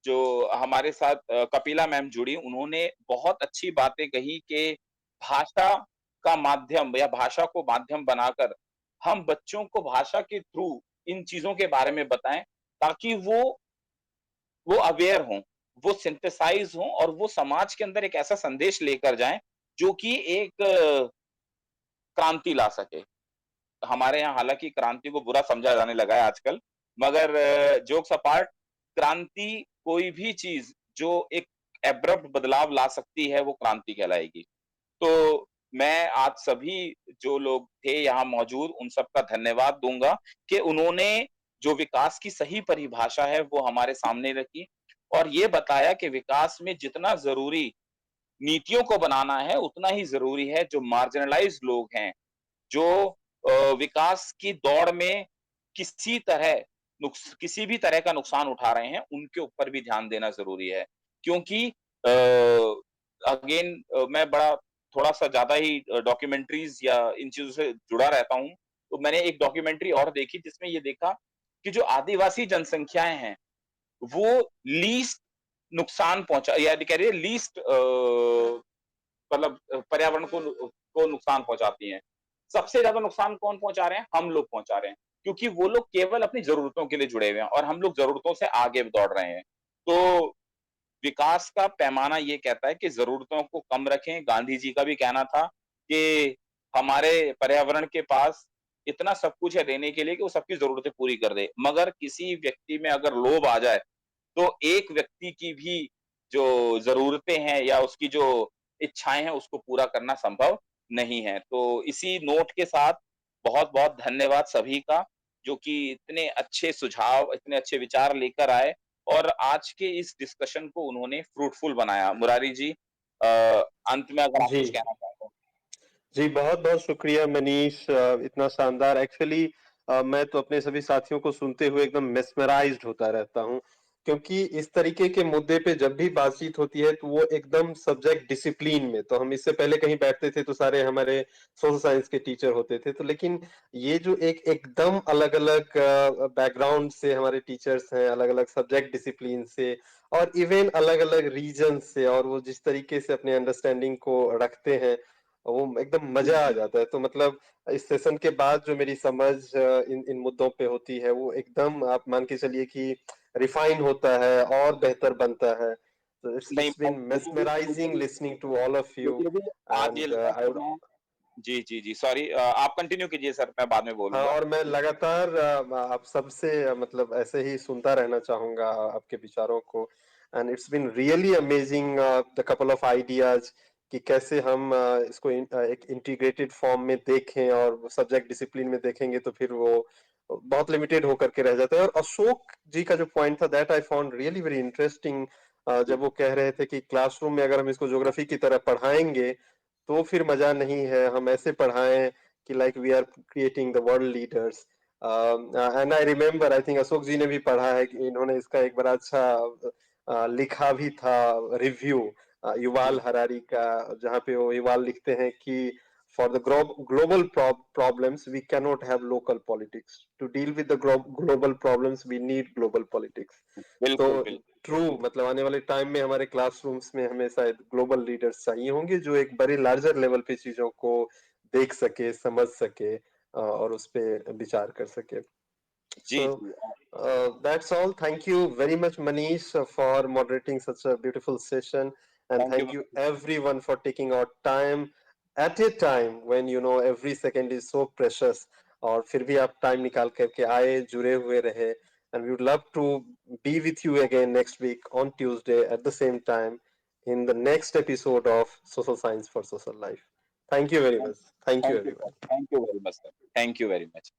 जो हमारे साथ कपिला मैम जुड़ी, उन्होंने बहुत अच्छी बातें कही कि भाषा का माध्यम या भाषा को माध्यम बनाकर हम बच्चों को भाषा के थ्रू इन चीज़ों के बारे में बताएँ, ताकि वो अवेयर हों, वो सिंथेसाइज़ हों और वो समाज के अंदर एक ऐसा संदेश लेकर जाएँ, जो कि एक क्रांति ला सके। हमारे यहाँ हालाँकि क्रांति को बुरा समझा जाने लगा है आजकल, मगर जोक्स अपार्ट, क्रांति कोई भी चीज़ जो एक एब्रप्ट बदलाव ला सकती है, वो क्रांति कहलाएगी। तो मैं आज सभी जो लोग थे यहाँ मौजूद, उन सबका धन्यवाद दूँगा कि उन्होंने जो विकास की सही परिभाषा है, वो हमारे सामने रखी और ये बताया कि विकास में जितना ज़रूरी नीतियों को बनाना है, उतना ही ज़रूरी है जो मार्जिनलाइज़्ड लोग हैं, जो विकास की दौड़ में किसी तरह किसी भी तरह का नुकसान उठा रहे हैं, उनके ऊपर भी ध्यान देना ज़रूरी है। क्योंकि अगेन मैं बड़ा थोड़ा-सा ज़्यादा ही डॉक्यूमेंट्रीज़ या इन चीज़ों से जुड़ा रहता हूँ। तो मैंने एक डॉक्यूमेंट्री और देखी जिसमें ये देखा कि जो आदिवासी जनसंख्याएँ हैं, वो लीस्ट नुकसान पहुँचा या कह रहिए लीस्ट मतलब पर्यावरण को नुकसान पहुँचाती हैं। सबसे ज़्यादा नुकसान कौन पहुँचा रहे हैं? हम लोग पहुँचा रहे हैं। क्योंकि वो लोग केवल अपनी ज़रूरतों के लिए जुड़े हुए हैं और हम लोग ज़रूरतों से आगे दौड़ रहे हैं। तो विकास का पैमाना ये कहता है कि ज़रूरतों को कम रखें। गांधी जी का भी कहना था कि हमारे पर्यावरण के पास इतना सब कुछ है देने के लिए कि वो सबकी ज़रूरतें पूरी कर दे। मगर किसी व्यक्ति में अगर लोभ आ जाए, तो एक व्यक्ति की भी जो ज़रूरतें हैं या उसकी जो इच्छाएँ हैं, उसको पूरा करना संभव नहीं है। तो इसी नोट के साथ बहुत-बहुत धन्यवाद सभी का, जो कि इतने अच्छे सुझाव, इतने अच्छे विचार लेकर आए और आज के इस डिस्कशन को उन्होंने फ्रूटफुल बनाया। मुरारी जी अंत में अगर आप जी कुछ कहना चाहें तो? जी, बहुत-बहुत शुक्रिया मनीष, इतना शानदार एक्चुअली मैं तो अपने सभी साथियों को सुनते हुए एकदम मेस्मराइज़्ड होता रहता हूँ, क्योंकि इस तरीके के मुद्दे पे जब भी बातचीत होती है तो वो एकदम सब्जेक्ट डिसिप्लिन में, तो हम इससे पहले कहीं बैठते थे तो सारे हमारे सोशल साइंस के टीचर होते थे, तो लेकिन ये जो एक एकदम अलग-अलग बैकग्राउंड से हमारे टीचर्स हैं, अलग-अलग सब्जेक्ट डिसिप्लिन से और इवन अलग-अलग रीजन से, और वो जिस तरीके से अपने अंडरस्टैंडिंग को रखते हैं, वो एकदम मजा आ जाता है। तो मतलब इस सेशन के बाद जो मेरी समझ इन इन मुद्दों पे होती है, वो एकदम आप मान के चलिए कि रिफाइन होता है और बेहतर बनता है। तो नहीं, इट्स बीन मुझे मेस्मराइजिंग भी listening to all of you मुझे भी आज ये एंड लगा आई कि वुड मैं जी, जी, जी, सॉरी आप कंटिन्यू कीजिए सर, मैं बाद में हाँ, बोलूँगा। और मैं लगातार आप सबसे मतलब ऐसे ही सुनता रहना चाहूँगा आपके विचारों को, and it's been really amazing the couple of ideas कि कैसे हम इसको एक इंटीग्रेटेड फॉर्म में देखें, और सब्जेक्ट डिसिप्लिन में देखेंगे तो फिर वो बहुत लिमिटेड होकर के रह जाता है। और अशोक जी का जो पॉइंट था, that I found really very interesting, जी, जब वो कह रहे थे कि क्लासरूम में अगर हम इसको ज्योग्राफी की तरह पढ़ाएंगे तो फिर मजा नहीं है, हम ऐसे पढ़ाएं कि like we are creating the world leaders. And I remember, I think Ashok ji ने भी पढ़ा है कि इन्होंने इसका एक बड़ा अच्छा लिखा भी था रिव्यू जी, युवाल हरारी का, जहाँ पे वो युवाल लिखते हैं कि for the global problems we cannot have local politics, to deal with the global problems we need global politics। तो बिल्कुल, बिल्कुल। ट्रू मतलब आने वाले टाइम में हमारे क्लासरूम्स में हमें शायद ग्लोबल लीडर्स चाहिए होंगे, जो एक बड़े लार्जर लेवल पे चीजों को देख सके, समझ सके और उस पे विचार कर सके। जी, So जी। that's all. Thank you very much, Manish, for moderating such a beautiful session. And thank you thank you everyone for taking our time at a time when you know every second is so precious. और फिर भी आप time निकाल करके आए, जुड़े हुए रहे, and we would love to be with you again next week on Tuesday at the same time in the next episode of Social Science for Social Life. Thank you very much. Thank you, thank you sir, everyone. Thank you very much sir, thank you very much.